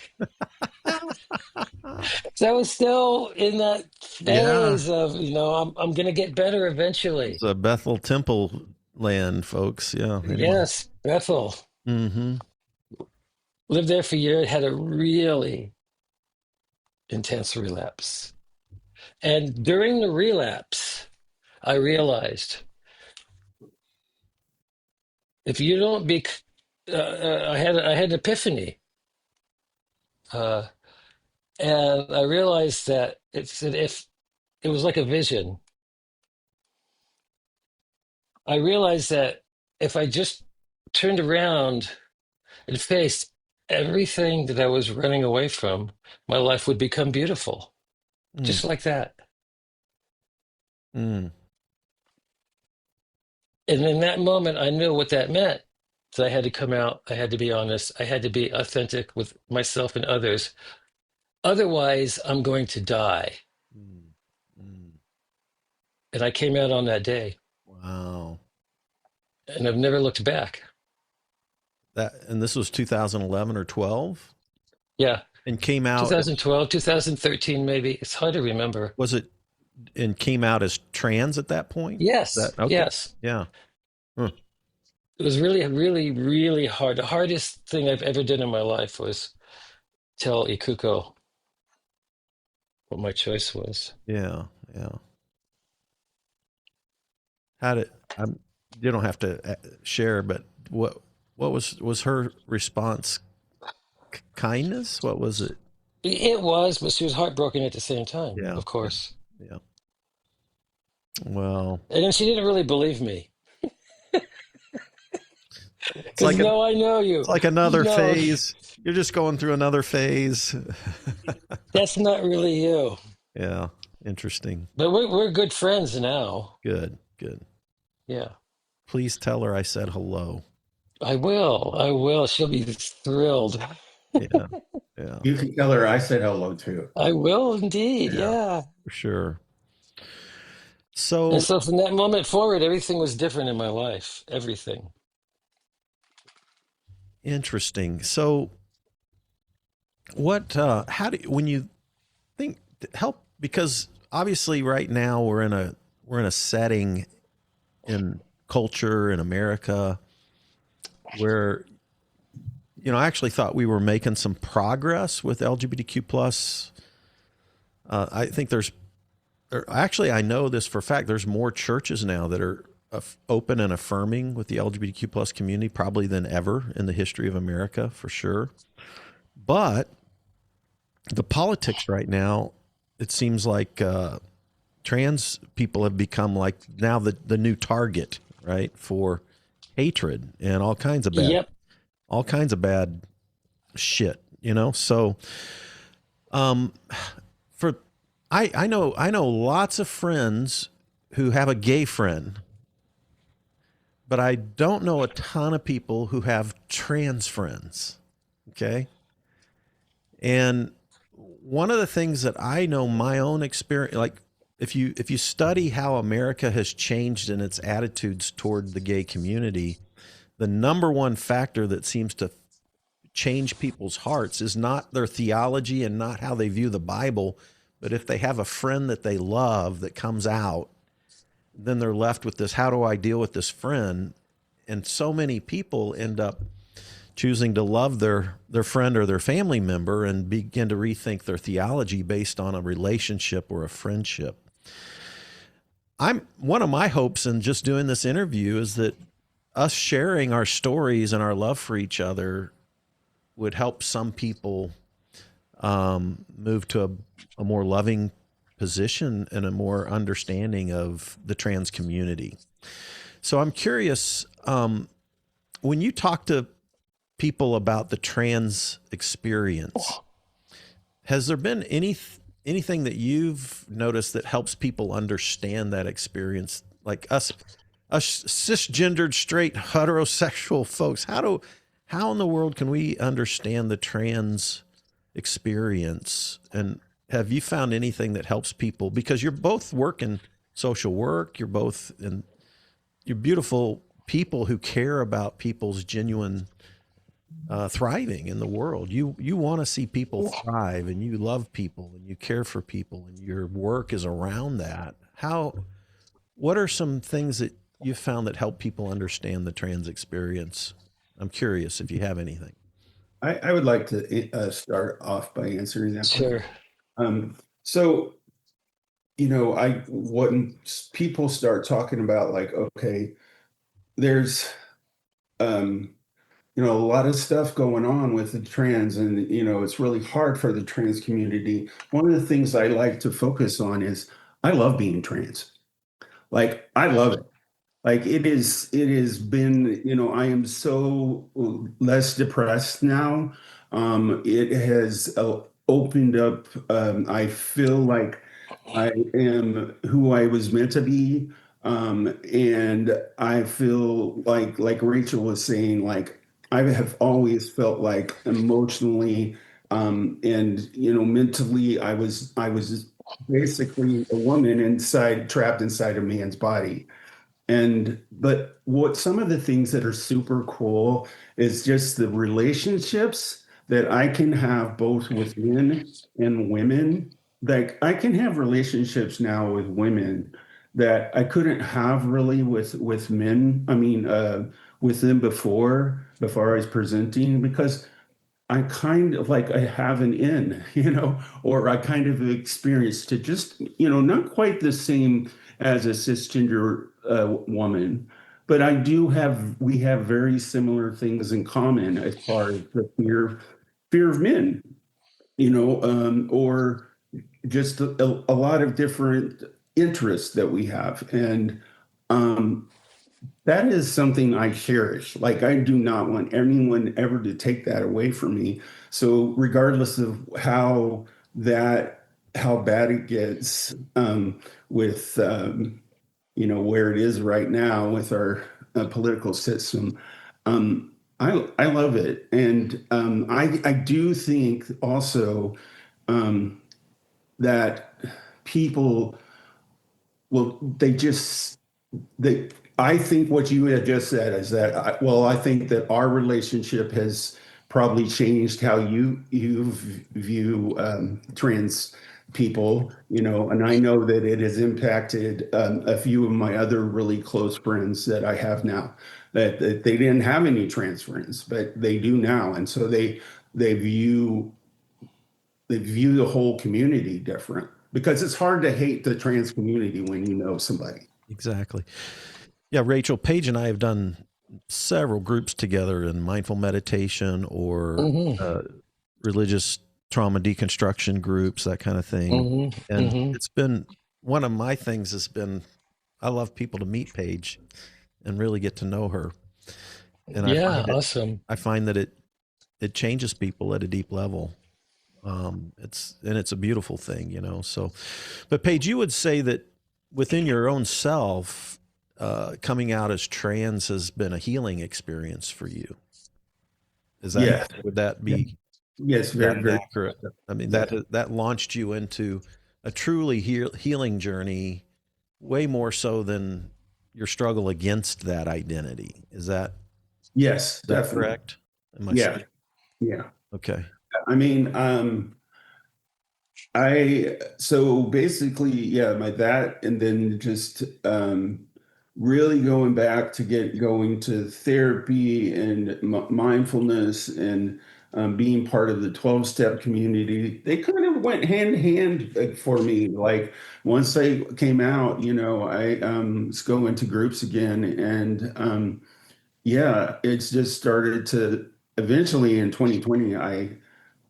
So I was still in that Yeah. phase of, I'm going to get better It's eventually. a Bethel Temple land, folks. Yeah. Anyway. Yes, Bethel. Mm-hmm. Lived there for a year, had a really intense relapse. And during the relapse, I realized if you don't be, I had an epiphany. Uh, And I realized that if it was like a vision, I realized that if I just turned around and faced everything that I was running away from, my life would become beautiful, Mm, just like that. mm, And in that moment, I knew what that meant. That I had to come out, I had to be honest, I had to be authentic with myself and others. Otherwise, I'm going to die. mm, mm. And I came out on that day, Wow. and I've never looked back. And this was 2011 or 12, Yeah, and came out. 2012, 2013, maybe. It's hard to remember. Was it and came out as trans at that point? Yes, That okay? yes. Yeah. Huh. It was really, really, really hard. The hardest thing I've ever done in my life was tell Ikuko what my choice was. Yeah. Yeah. How did you don't have to share, but what was her response? Kindness? What was it? It was, but she was heartbroken at the same time, Yeah. of Yeah. course. Yeah. Well, And then she didn't really believe me it's because like no, I know it's you. like You another know, phase. You're just going through another phase. that's not really you. Yeah. Interesting. But we're good friends now. Good. Good. Yeah, Please tell her I said hello. I will. I will. She'll be thrilled. Yeah. Yeah. You can tell her I said hello too. I will indeed. Yeah. Yeah. For sure. And So so from that moment forward, everything was different in my life. Everything. interesting. So what how do when you think help, because obviously right now we're in a setting in culture in America where I actually thought we were making some progress with LGBTQ plus. I think actually I know this for a fact. There's more churches now that are open and affirming with the LGBTQ plus community probably than ever in the history of America, for sure. But the politics right now, it seems like trans people have become like now the new target, right, for hatred and Yep. all kinds of bad shit, you know. So, um, for I know lots of friends who have a gay friend, but I don't know a ton of people who have trans friends. Okay, and one of the things that I know my own experience, like if you study how America has changed in its attitudes toward the gay community, the number one factor that seems to change people's hearts is not their theology and not how they view the Bible, but if they have a friend that they love that comes out, then they're left with this, how do I deal with this friend? And so many people end up choosing to love their friend or their family member and begin to rethink their theology based on a relationship or a friendship. I'm one of my hopes in just doing this interview is that us sharing our stories and our love for each other would help some people move to a more loving position and a more understanding of the trans community. So I'm curious, when you talk to people about the trans experience, has there been anything that you've noticed that helps people understand that experience? Like us cisgendered, straight, heterosexual folks, how in the world can we understand the trans experience? And have you found anything that helps people? Because you're both working social work, you're beautiful people who care about people's genuine thriving in the world. You want to see people thrive, and you love people, and you care for people, and your work is around that. What are some things that you found that help people understand the trans experience? I'm curious if you have anything. I would like to start off by answering that question. Sure. So, when people start talking about like, okay, there's um, a lot of stuff going on with the trans, and it's really hard for the trans community. One of the things I like to focus on is I love being trans. Like I love it. Like it has been, I am so less depressed now. It has opened up. I feel like I am who I was meant to be. And I feel like Rachel was saying, like I have always felt like emotionally, and mentally, I was basically a woman trapped inside a man's body. But what some of the things that are super cool is just the relationships that I can have both with men and women. Like I can have relationships now with women that I couldn't have really with men. I mean, with them before I was presenting because I kind of like I have an in, or I kind of experienced to just, not quite the same as a cisgender woman, but we have very similar things in common as far as the fear of men, or just a lot of different interests that we have. And um, that is something I cherish. Like, I do not want anyone ever to take that away from me. So, regardless of how bad it gets with, where it is right now with our political system, I love it. And I do think also um, that people, well, they I think what you had just said is that I think that our relationship has probably changed how you view trans people, and I know that it has impacted a few of my other really close friends that I have now that they didn't have any trans friends, but they do now, and so they view the whole community different because it's hard to hate the trans community when you know somebody. Exactly. Yeah, Rachel, Paige and I have done several groups together in mindful meditation or Hmm. religious trauma deconstruction groups, that kind of thing. Hmm. And Hmm. it's been one of my things has been I love people to meet Paige and really get to know her. And Yeah, awesome. I find that it changes people at a deep level. It's a beautiful thing, So, but Paige, you would say that within your own self, coming out as trans has been a healing experience for you. Is that Yes. would that Yeah. be Yes, is that very, an very. accurate? I mean, Yes. that launched you into a truly healing journey, way more so than your struggle against that identity. Yes, Is that definitely. correct? Am I Yeah. saying Yeah. okay? I mean, so basically, yeah, my that, and then just really going back to get going to therapy and mindfulness and being part of the 12-step community. They kind of went hand in hand for me. Like once I came out, I was going to groups again, and yeah, it's just started to eventually in 2020, I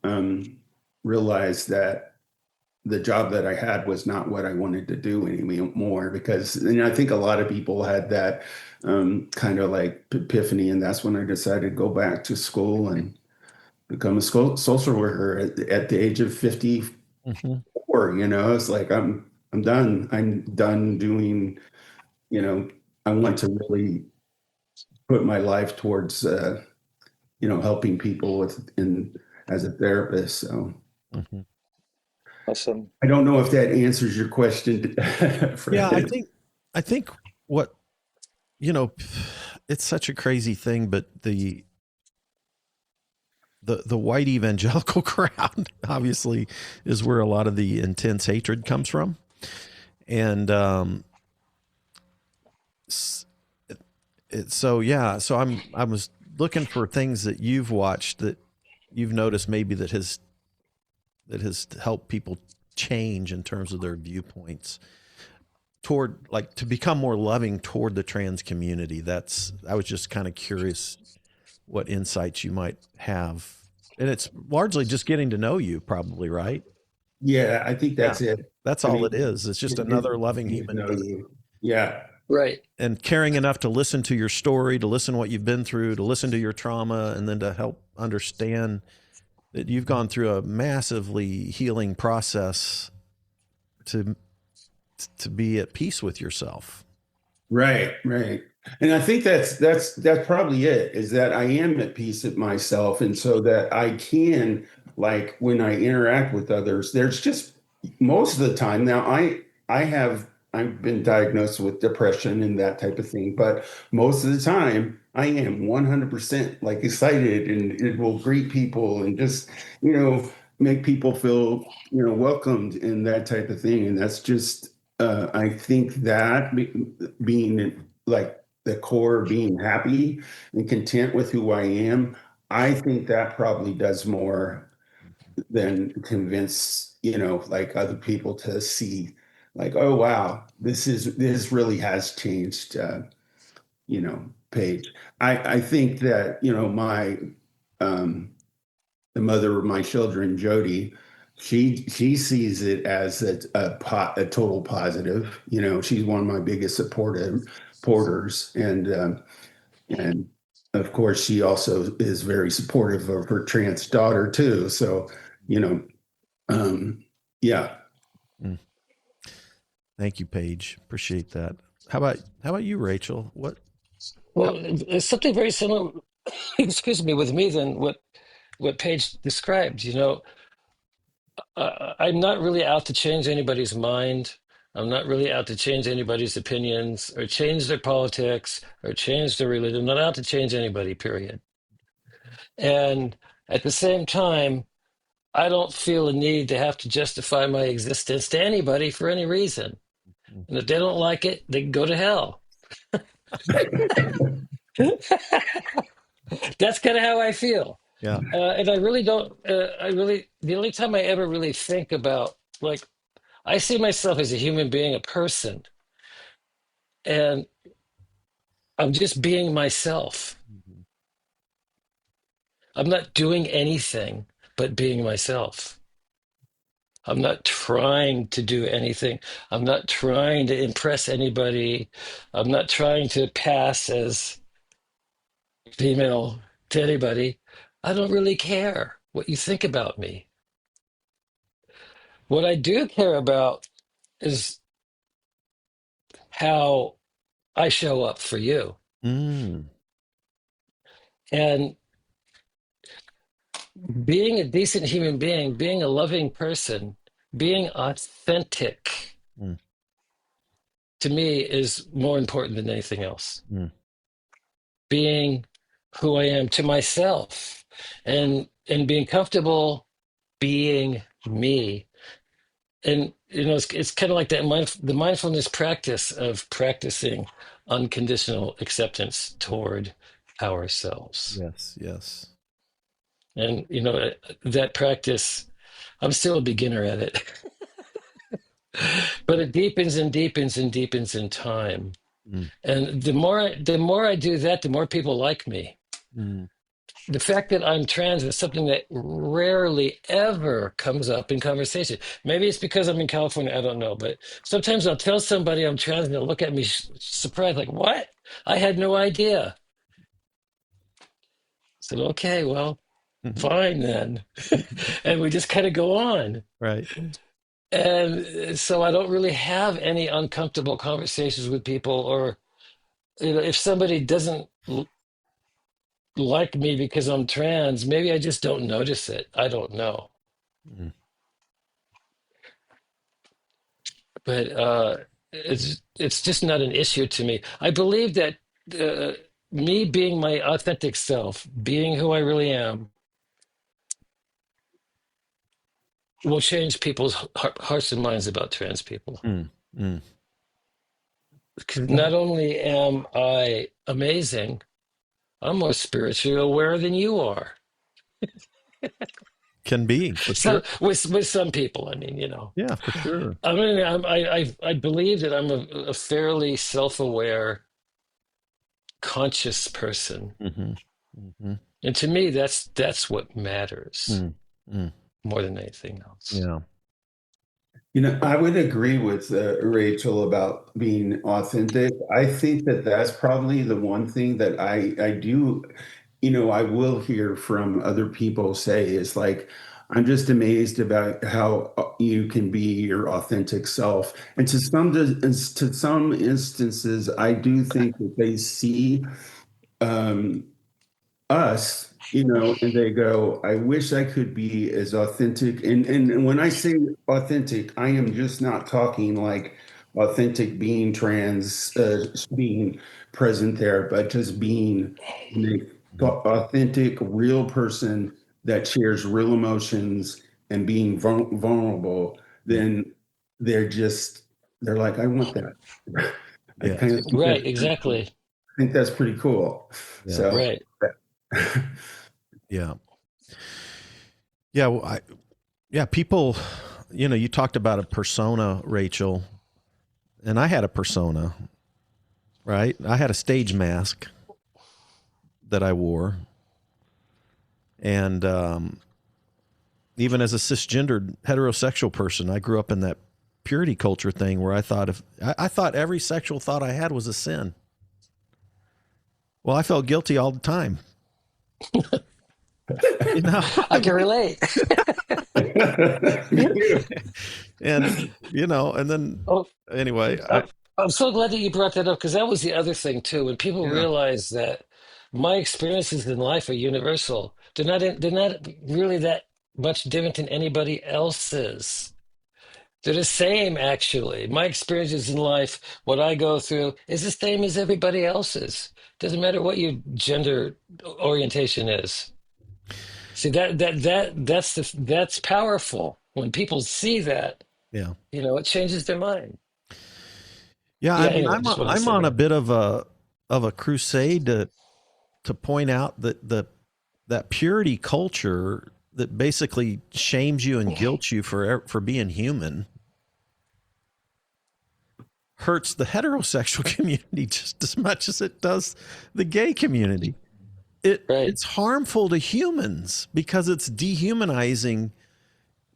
um, realized that the job that I had was not what I wanted to do anymore because, and I think a lot of people had that kind of like epiphany, and that's when I decided to go back to school and become a social worker at the age of 54. Hmm. It's like I'm done. I'm done doing. You know, I want to really put my life towards helping people with in as a therapist. So Hmm. Awesome. I don't know if that answers your question, Yeah, Fred. I think what you know, it's such a crazy thing, but the white evangelical crowd obviously is where a lot of the intense hatred comes from, and so yeah, so I was looking for things that you've watched that you've noticed maybe that has helped people change in terms of their viewpoints toward like to become more loving toward the trans community. That's I was just kind of curious what insights you might have. And it's largely just getting to know you, probably, right? Yeah, I think Yeah. that's it. That's I all mean, it is. It's just get another loving to human know being. you. Yeah. Right. And caring enough to listen to your story, to listen to what you've been through, to listen to your trauma, and then to help understand that you've gone through a massively healing process to be at peace with yourself. Right, right. And I think that's probably it, is that I am at peace with myself. And so that I can, like when I interact with others, there's just most of the time now I've been diagnosed with depression and that type of thing, but most of the time I am 100% like excited and it will greet people and just, make people feel, welcomed and that type of thing. And that's just I think that being like the core, being happy and content with who I am, I think that probably does more than convince, like other people to see, like, oh wow, this really has changed, Paige. I think that, my um the mother of my children, Jody, she sees it as a total positive. She's one of my biggest supporters, and of course, she also is very supportive of her trans daughter too. So, you know, yeah. Mm. Thank you, Paige. Appreciate that. How about you, Rachel? Well, it's something very similar, excuse me, with me than what Paige described. I'm not really out to change anybody's mind. I'm not really out to change anybody's opinions or change their politics or change their religion. I'm not out to change anybody, period. And at the same time, I don't feel a need to have to justify my existence to anybody for any reason. And if they don't like it, they can go to hell. That's kind of how I feel. Yeah. And I really don't, the only time I ever really think about, like, I see myself as a human being, a person, and I'm just being myself. I'm not doing anything but being myself. I'm not trying to do anything. I'm not trying to impress anybody. I'm not trying to pass as female to anybody. I don't really care what you think about me. What I do care about is how I show up for you. Mm. And being a decent human being, being a loving person, being authentic Mm. to me is more important than anything else. Mm. Being who I am to myself and being comfortable being me. And it's kind of like the mindfulness practice of practicing unconditional acceptance toward ourselves. Yes. Yes. And that practice, I'm still a beginner at it. But it deepens and deepens and deepens in time. Mm. And the more I do that, the more people like me. Mm. The fact that I'm trans is something that rarely ever comes up in conversation. Maybe it's because I'm in California, I don't know. But sometimes I'll tell somebody I'm trans and they'll look at me surprised, like, what? I had no idea. I said, okay, well, fine then. And we just kind of go on. Right. And so I don't really have any uncomfortable conversations with people, or if somebody doesn't like me because I'm trans, maybe I just don't notice it. I don't know. Mm. But it's just not an issue to me. I believe that me being my authentic self, being who I really am, will change people's hearts and minds about trans people. Mm. Mm. Because not only am I amazing, I'm more spiritually aware than you are. Can be for So sure. with some people, Yeah, for sure. I mean, I believe that I'm a fairly self-aware, conscious person. Mm-hmm. Mm-hmm. And to me, that's what matters Mm-hmm. more than anything else. Yeah. I would agree with Rachel about being authentic. I think that that's probably the one thing that I do, I will hear from other people say is like, I'm just amazed about how you can be your authentic self. And to some instances, I do think that they see um, us, and they go, I wish I could be as authentic. And when I say authentic, I am just not talking like authentic being trans, being present there, but just being an authentic, real person that shares real emotions and being vulnerable. Then they're just, they're like, I want that. I Yeah. kind of think Right, exactly. that's pretty cool. Yeah. So. Right. Yeah. Yeah. Well, people, you talked about a persona, Rachel, and I had a persona, right? I had a stage mask that I wore. And even as a cisgendered heterosexual person, I grew up in that purity culture thing where I thought every sexual thought I had was a sin. Well, I felt guilty all the time. I can relate. And and then Oh, anyway, I'm so glad that you brought that up because that was the other thing too. When people yeah, realize that my experiences in life are universal, they're not really that much different than anybody else's. They're the same, actually. My experiences in life, what I go through, is the same as everybody else's. Doesn't matter what your gender orientation is. See that's powerful. When people see that, yeah, it changes their mind. yeah. Yeah. I mean, Anyway, just what I I'm said. on a bit of a crusade to point out that purity culture that basically shames you and guilts you for being human hurts the heterosexual community just as much as it does the gay community. Right, It's harmful to humans because it's dehumanizing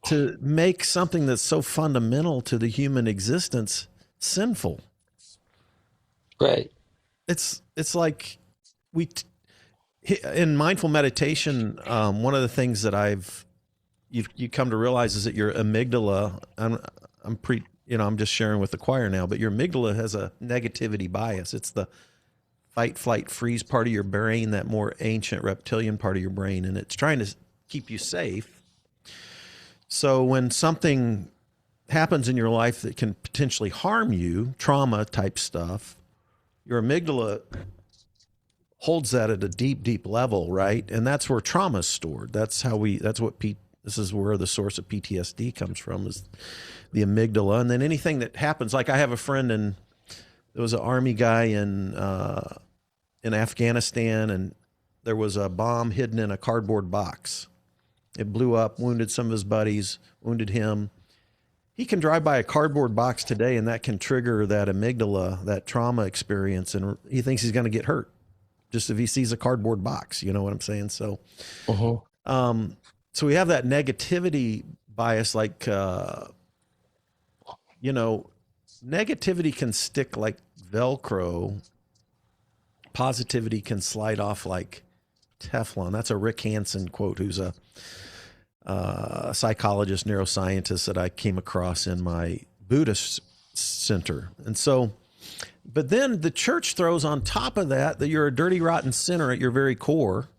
to make something that's so fundamental to the human existence sinful. right, It's like we in mindful meditation. One of the things that you come to realize is that your amygdala. I'm just sharing with the choir now, but your amygdala has a negativity bias. It's the fight, flight, freeze part of your brain, that more ancient reptilian part of your brain, and it's trying to keep you safe. So when something happens in your life that can potentially harm you, trauma type stuff, your amygdala holds that at a deep, deep level, right? And that's where trauma is stored. This is where the source of PTSD comes from, is the amygdala. And then anything that happens, like I have a friend there was an army guy in Afghanistan, and there was a bomb hidden in a cardboard box. It blew up, wounded some of his buddies, wounded him. He can drive by a cardboard box today, and that can trigger that amygdala, that trauma experience, and he thinks he's going to get hurt just if he sees a cardboard box. You know what I'm saying? So, so we have that negativity bias, like, negativity can stick like Velcro. Positivity can slide off like Teflon. That's a Rick Hansen quote, who's a psychologist, neuroscientist that I came across in my Buddhist center. And so, but then the church throws on top of that you're a dirty, rotten sinner at your very core,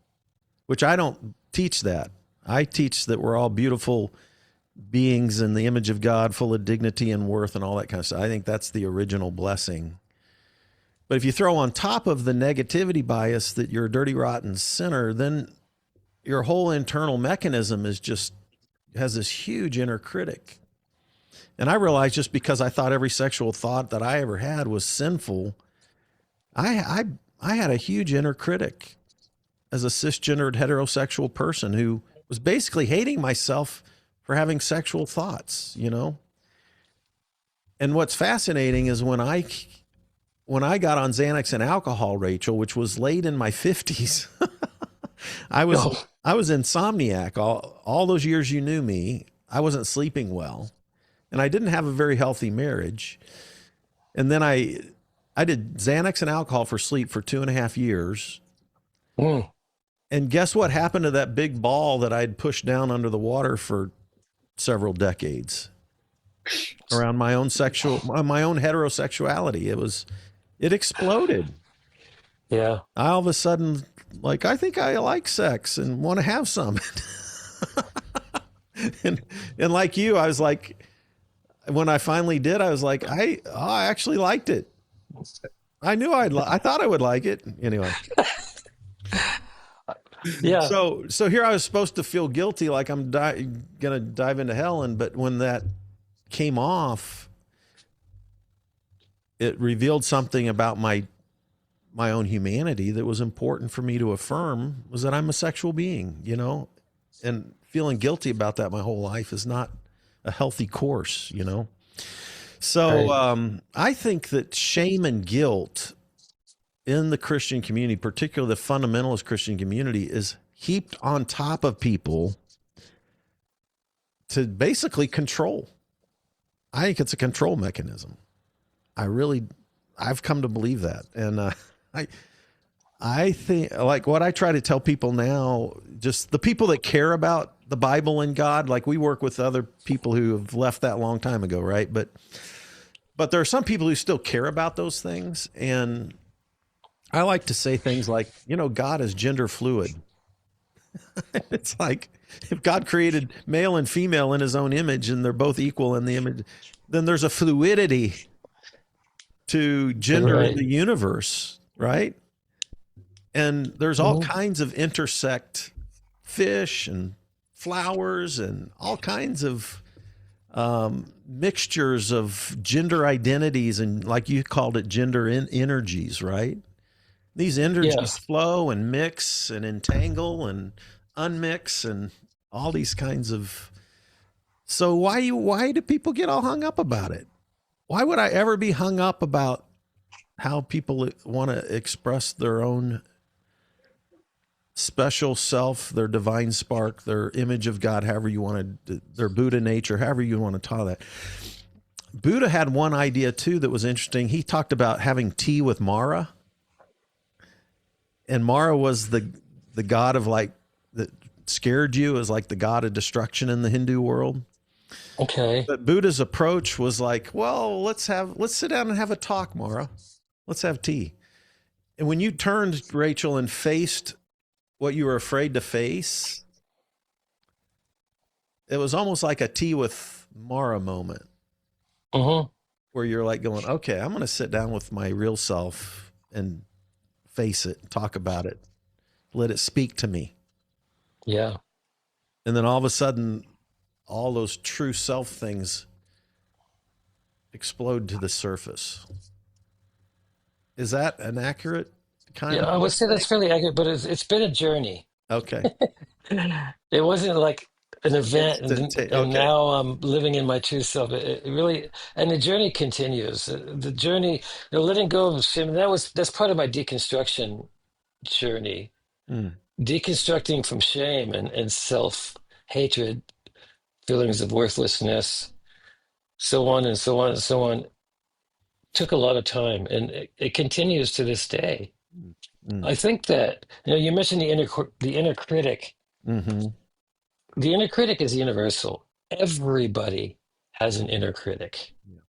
which I don't teach that. I teach that we're all beautiful beings in the image of God, full of dignity and worth and all that kind of stuff. I think that's the original blessing. But if you throw on top of the negativity bias that you're a dirty, rotten sinner, then your whole internal mechanism has this huge inner critic. And I realized just because I thought every sexual thought that I ever had was sinful, I had a huge inner critic as a cisgendered heterosexual person who was basically hating myself for having sexual thoughts, And what's fascinating is when I got on Xanax and alcohol, Rachel, which was late in my 50s, I was Oh, I was insomniac all those years you knew me. I wasn't sleeping well, and I didn't have a very healthy marriage. And then I did Xanax and alcohol for sleep for 2.5 years. mm, And guess what happened to that big ball that I'd pushed down under the water for several decades around my own heterosexuality? It exploded. yeah. I all of a sudden, like, I think I like sex and want to have some. and like you, I was like, when I finally did, I was like, I actually liked it. I knew I thought I would like it anyway. Yeah. So here I was supposed to feel guilty, like I'm gonna dive into hell, but when that came off, it revealed something about my own humanity that was important for me to affirm, was that I'm a sexual being, and feeling guilty about that my whole life is not a healthy course, So Right. I think that shame and guilt in the Christian community, particularly the fundamentalist Christian community, is heaped on top of people to basically control. I think it's a control mechanism. I've come to believe that. And I, I think, like, what I try to tell people now, just the people that care about the Bible and God, like, we work with other people who have left that long time ago, right? But there are some people who still care about those things. And I like to say things like, God is gender fluid. It's like, if God created male and female in his own image and they're both equal in the image, then there's a fluidity to gender in Right. the universe, right? And there's all Mhm. kinds of intersect fish and flowers and all kinds of mixtures of gender identities, and, like you called it, gender energies, right? These Yeah. energies flow and mix and entangle and unmix and all these kinds of. So why do people get all hung up about it? Why would I ever be hung up about how people want to express their own special self, their divine spark, their image of God, however you want to, their Buddha nature, however you want to tell that? Buddha had one idea too that was interesting. He talked about having tea with Mara, and Mara was the god of, like, that scared you, as like the god of destruction in the Hindu world. Okay. But Buddha's approach was like, well, let's sit down and have a talk, Mara. Let's have tea. And when you turned, Rachel, and faced what you were afraid to face, it was almost like a tea with Mara moment, Mm-hmm. where you're like going, okay, I'm going to sit down with my real self and face it, talk about it, let it speak to me. Yeah. And then all of a sudden, all those true self things explode to the surface. Is that an accurate kind Yeah. of I way would to say that's think? fairly accurate, but it's been a journey. Okay. It wasn't like an event, and Okay. now I'm living in my true self. It really, and the journey continues. The journey, letting go of shame. That's part of my deconstruction journey. Mm, Deconstructing from shame and self hatred, feelings of worthlessness, so on and so on and so on, took a lot of time, and it continues to this day. mm, I think that you mentioned the inner critic. mm-hmm. The inner critic is universal. Everybody has an inner critic. Yeah,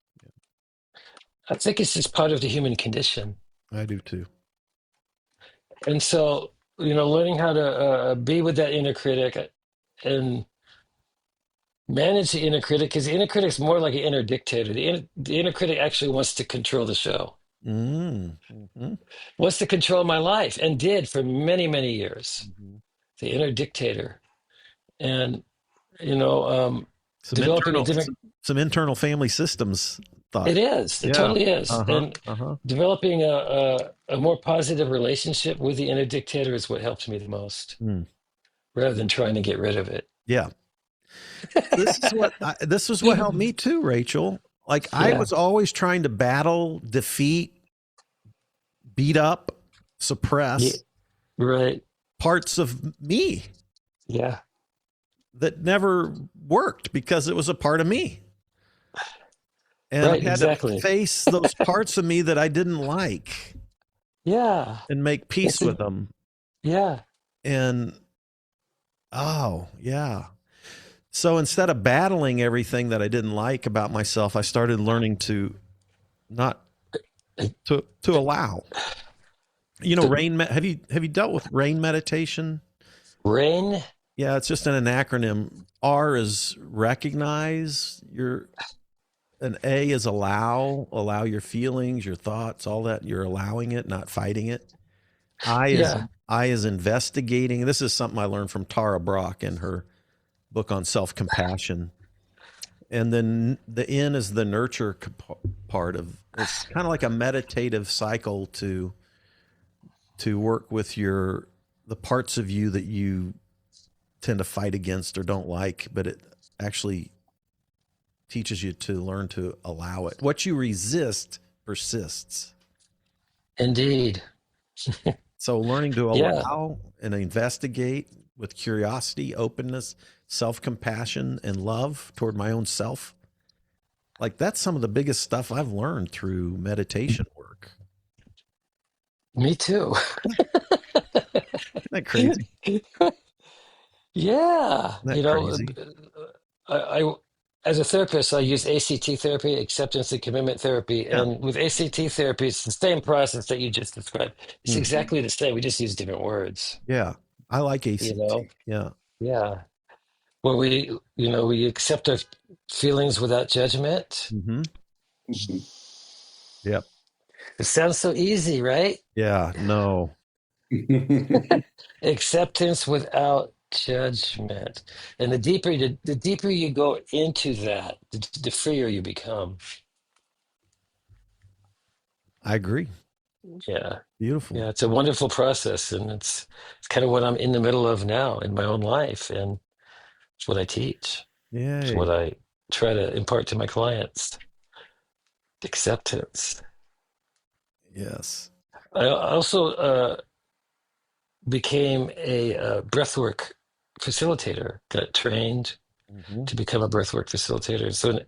I think it's just part of the human condition. I do too. And so, learning how to be with that inner critic and manage the inner critic, because the inner critic is more like an inner dictator. The inner critic actually wants to control the show, Mm-hmm. wants to control my life, and did for many, many years. Mm-hmm. The inner dictator. And, you know, um, Some developing a internal different. some, some internal family systems thought. It is. It Yeah. totally is. Uh-huh. And Uh-huh. developing a more positive relationship with the inner dictator is what helped me the most, Mm. rather than trying to get rid of it. Yeah. This is what helped me too, Rachel. Like, I Yeah. was always trying to battle, defeat, beat up, Yeah. suppress Right. parts of me Yeah. that never worked because it was a part of me. And Right. I had to Exactly. face those parts of me that I didn't like Yeah. and make peace with them. Yeah. And oh, yeah. So instead of battling everything that I didn't like about myself, I started learning to not to allow. You know, The have you dealt with rain meditation? rain. Yeah, it's just an acronym. R is recognize, an A is allow your feelings, your thoughts, all that. You're allowing it, not fighting it. Yeah. I is investigating. This is something I learned from Tara Brach in her book on self-compassion. And then the N is the nurture part of it's kind of like a meditative cycle to work with the parts of you that you tend to fight against or don't like, but it actually teaches you to learn to allow it. What you resist persists. Indeed. So learning to Yeah. allow and investigate with curiosity, openness, self-compassion, and love toward my own self. Like that's some of the biggest stuff I've learned through meditation work. Me too. Isn't that crazy? Yeah. Isn't that crazy? I as a therapist, I use ACT therapy, acceptance and commitment therapy. Yeah. And with ACT therapy, it's the same process that you just described. It's Hmm. exactly the same. We just use different words, Yeah. I like you ACT. know? Yeah. Yeah. Where we accept our feelings without judgment. Mm-hmm. Mhm. Yep. It sounds so easy, right? Yeah. No. Acceptance without judgment. And the deeper you go into that, the freer you become. I agree. Yeah. Beautiful. Yeah, it's a wonderful process, and it's kind of what I'm in the middle of now in my own life, and it's what I teach. It's what Yay. I try to impart to my clients. Acceptance. Yes. I also became a breathwork facilitator. Got trained Mm-hmm. to become a breathwork facilitator. So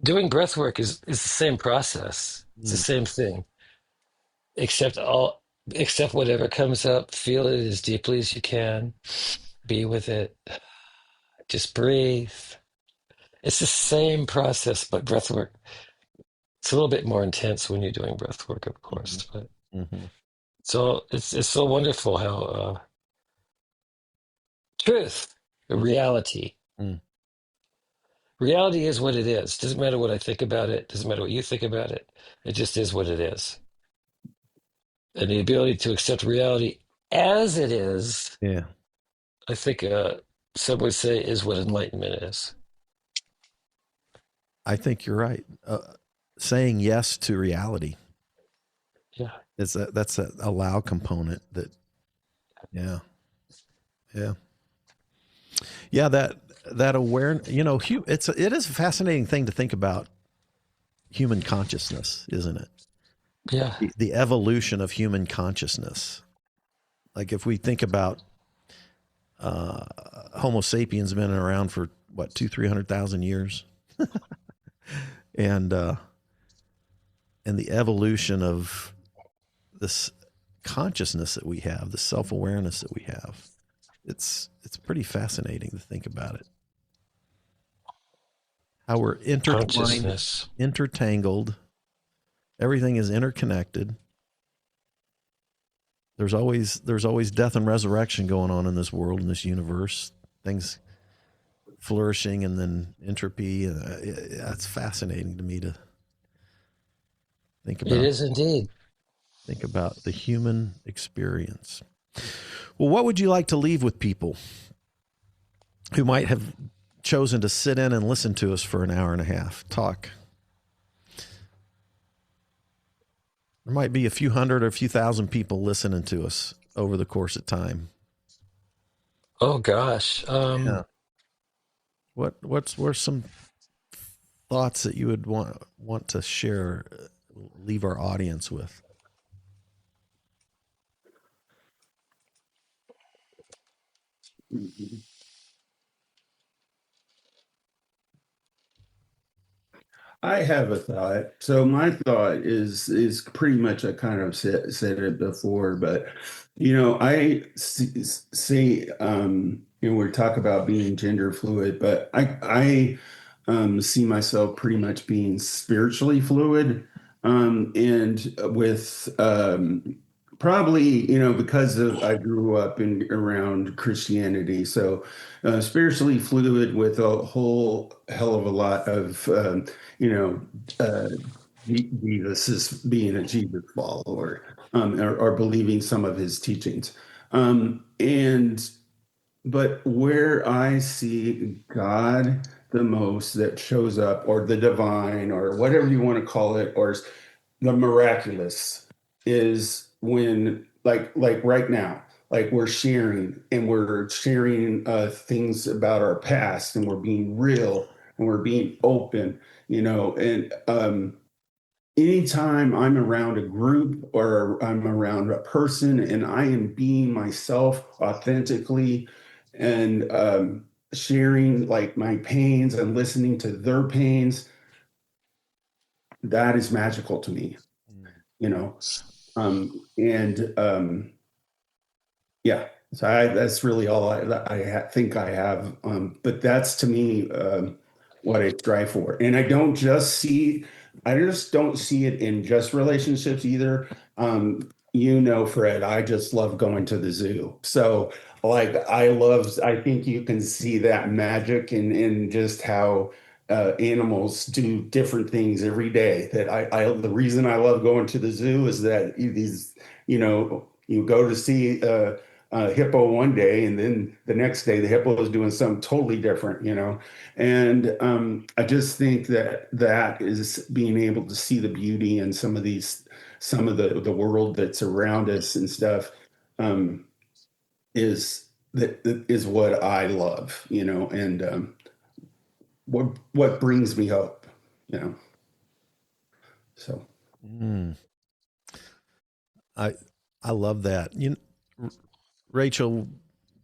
doing breathwork is the same process. It's the Mm. same thing, except except whatever comes up. Feel it as deeply as you can. Be with it. Just breathe. It's the same process, but breath work. It's a little bit more intense when you're doing breath work, of Mm-hmm. course. But Mm-hmm. so it's so wonderful how truth, reality, Mm. reality is what it is. Doesn't matter what I think about it. Doesn't matter what you think about it. It just is what it is. And the ability to accept reality as it is, Yeah. I think some would say, is what enlightenment is. I think you're right. Saying yes to reality Yeah. that's a allow component that, yeah. Yeah. Yeah. That awareness, it is a fascinating thing to think about human consciousness, isn't it? Yeah. The evolution of human consciousness. Like if we think about Homo sapiens been around for what 300,000 years, and the evolution of this consciousness that we have, the self awareness that we have, it's pretty fascinating to think about it. How we're intertwined, Consciousness. intertangled. Everything is interconnected. There's always death and resurrection going on in this world, in this universe. Things flourishing and then entropy. That's fascinating to me to think It about. is indeed. Think about the human experience. Well, what would you like to leave with people who might have chosen to sit in and listen to us for an hour and a half talk? There might be a few hundred or a few thousand people listening to us over the course of time. Oh gosh. Yeah. What's some thoughts that you would want to share, leave our audience with? Mhm. I have a thought. So my thought is pretty much I kind of said it before, but I say we talk about being gender fluid, but I see myself pretty much being spiritually fluid, and with probably because of I grew up in around Christianity, so spiritually fluid with a whole hell of a lot of you know, uh, Jesus is being a Jesus follower, or believing some of his teachings. And but where I see God the most that shows up, or the divine, or whatever you want to call it, or the miraculous, is when like right now, like we're sharing things about our past, and we're being real, and we're being open, and anytime I'm around a group or I'm around a person and I am being myself authentically, and sharing like my pains and listening to their pains, that is magical to me, you know. And Yeah, so that's really all think I have. But that's to me what I strive for. And I just don't see it in just relationships either. Fred, I just love going to the zoo. So like I think you can see that magic in just how animals do different things every day. The reason I love going to the zoo is that you go to see hippo one day, and then the next day the hippo is doing something totally different, and I just think that is being able to see the beauty in some of the world that's around us and stuff, um, is what I love, and what brings me hope, you know so. Mm, I I love that. Rachel,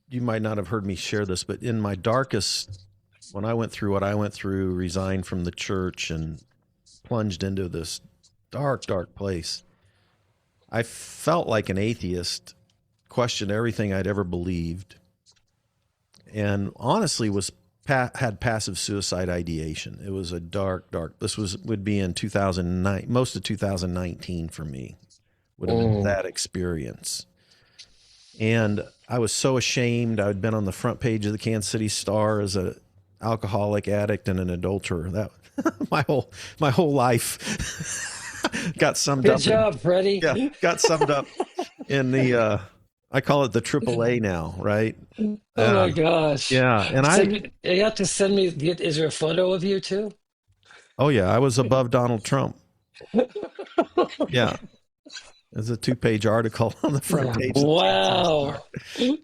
you might not have heard me share this, but in my darkest, when I went through what I went through, resigned from the church and plunged into this dark, dark place, I felt like an atheist, questioned everything I'd ever believed, and honestly had passive suicide ideation. It was a dark, dark. This would be in 2009, most of 2019 for me would have been Mm. that experience. And I was so ashamed. I'd been on the front page of the Kansas City Star as a alcoholic, addict, and an adulterer. That my whole life got summed Good up in job, Freddie. yeah, got summed up in the I call it the AAA now, right? Oh Uh, my gosh. yeah, and You have to send me, is there a photo of you too? oh yeah, I was above Donald Trump. Yeah, there's a 2-page article on the front page of the Kansas City Star,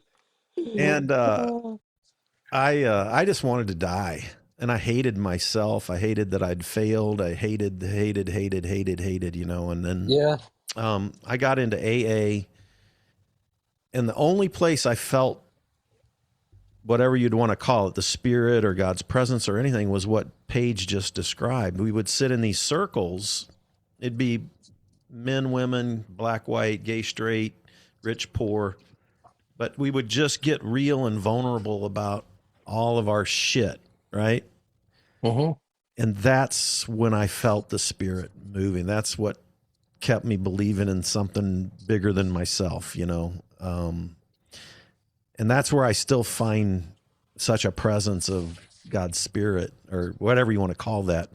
Wow. and I just wanted to die, and I hated myself. I hated that I'd failed. I hated, and then Yeah. I got into AA, and the only place I felt whatever you'd want to call it, the spirit or God's presence or anything, was what Paige just described. We would sit in these circles. It'd be men, women, black, white, gay, straight, rich, poor, but we would just get real and vulnerable about all of our shit, right? Hmm. And that's when I felt the spirit moving. That's what kept me believing in something bigger than myself. And that's where I still find such a presence of God's spirit, or whatever you want to call that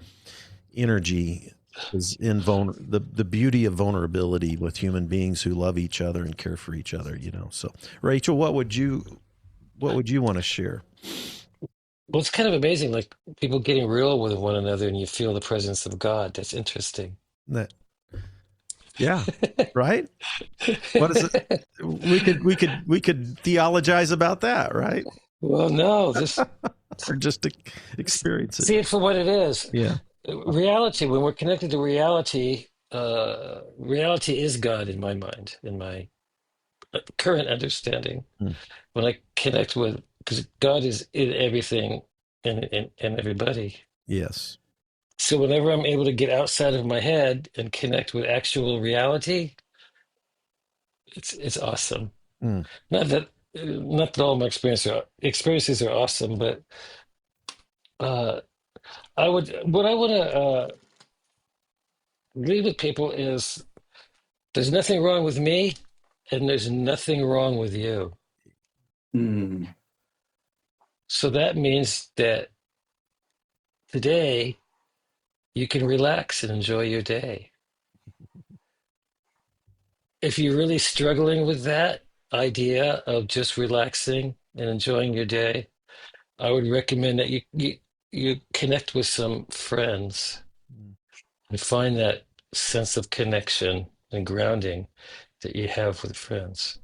energy, is in the beauty of vulnerability with human beings who love each other and care for each other. So Rachel, what would you want to share? Well, it's kind of amazing, like people getting real with one another and you feel the presence of God. That's interesting. That, yeah, right. What is it? We could theologize about that, right? Well, no, just Or just to experience it. see it for what it is. Yeah. Reality, when we're connected to reality, reality is God in my mind, in my current understanding. Mm. When I connect with because God is in everything and everybody. Yes. So whenever I'm able to get outside of my head and connect with actual reality, it's awesome. Mm. Not that all my experiences are awesome, but uh, what I want to leave with people is there's nothing wrong with me, and there's nothing wrong with you. Mm. So that means that today you can relax and enjoy your day. If you're really struggling with that idea of just relaxing and enjoying your day, I would recommend that you connect with some friends Mm. and find that sense of connection and grounding that you have with friends,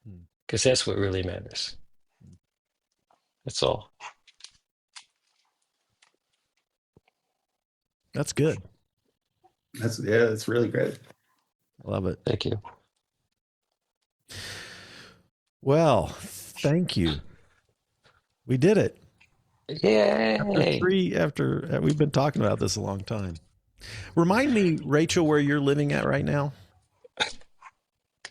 Mm. because that's what really matters. That's all. That's good. That's really great. I love it. Thank you. Well, thank you. We did it. Yay! After we've been talking about this a long time. Remind me, Rachel, where you're living at right now.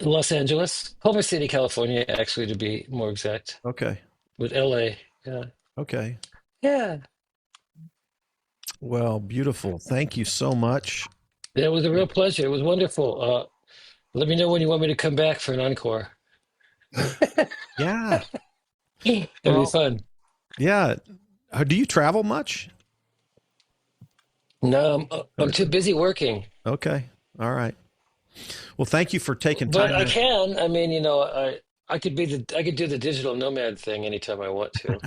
Los Angeles, Culver City, California, actually, to be more exact. Okay. With LA. Yeah. Okay. Yeah. Well, beautiful. Thank you so much. It was a real pleasure. It was wonderful. Let me know when you want me to come back for an encore. Yeah. It'll Well, be fun. yeah. Do you travel much? No, I'm too busy working. Okay. All right. Well, thank you for taking But time I out. can. I mean, I could do the digital nomad thing anytime I want to.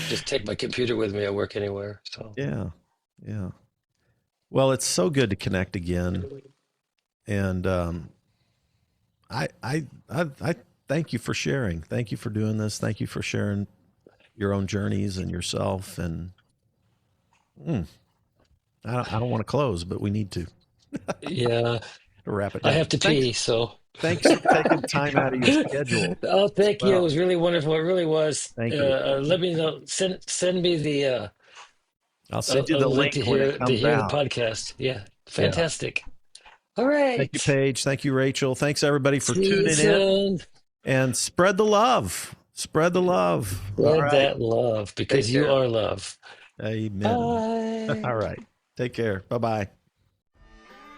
Just take my computer with me. I work anywhere. So Yeah. Yeah. Well, it's so good to connect again. And I thank you for sharing. Thank you for doing this. Thank you for sharing your own journeys and yourself. And I don't want to close, but we need to yeah, wrap it I down. have to pee. So Thanks for taking time out of your schedule. oh, thank you. It Well, was really wonderful. It really was. thank you. Let me know. Send me the I'll send you a the link link when it to comes hear the out. podcast. Yeah, Yeah. fantastic. All Thank you, right. Paige. Thank you, Rachel. Thanks everybody for See you tuning in, soon. and spread the love. Spread the love. All Spread right. that love Take because you care. are love. Amen. Bye. All right. Take care. Bye-bye.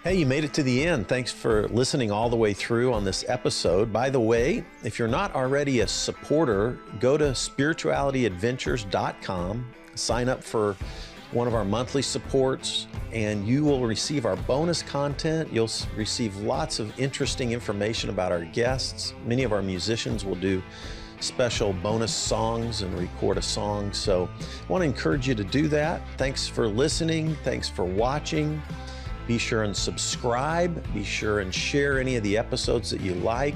Hey, you made it to the end. Thanks for listening all the way through on this episode. By the way, if you're not already a supporter, go to spiritualityadventures.com, sign up for one of our monthly supports, and you will receive our bonus content. You'll receive lots of interesting information about our guests. Many of our musicians will do special bonus songs and record a song. So I want to encourage you to do that. Thanks for listening. Thanks for watching. Be sure and subscribe. Be sure and share any of the episodes that you like.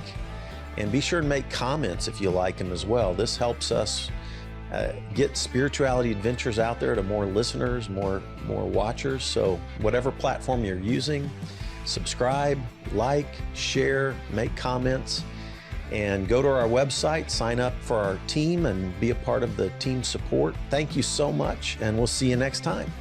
And be sure and make comments if you like them as well. This helps us get Spirituality Adventures out there to more listeners, more watchers. So whatever platform you're using, subscribe, like, share, make comments, and go to our website, sign up for our team, and be a part of the team support. Thank you so much, and we'll see you next time.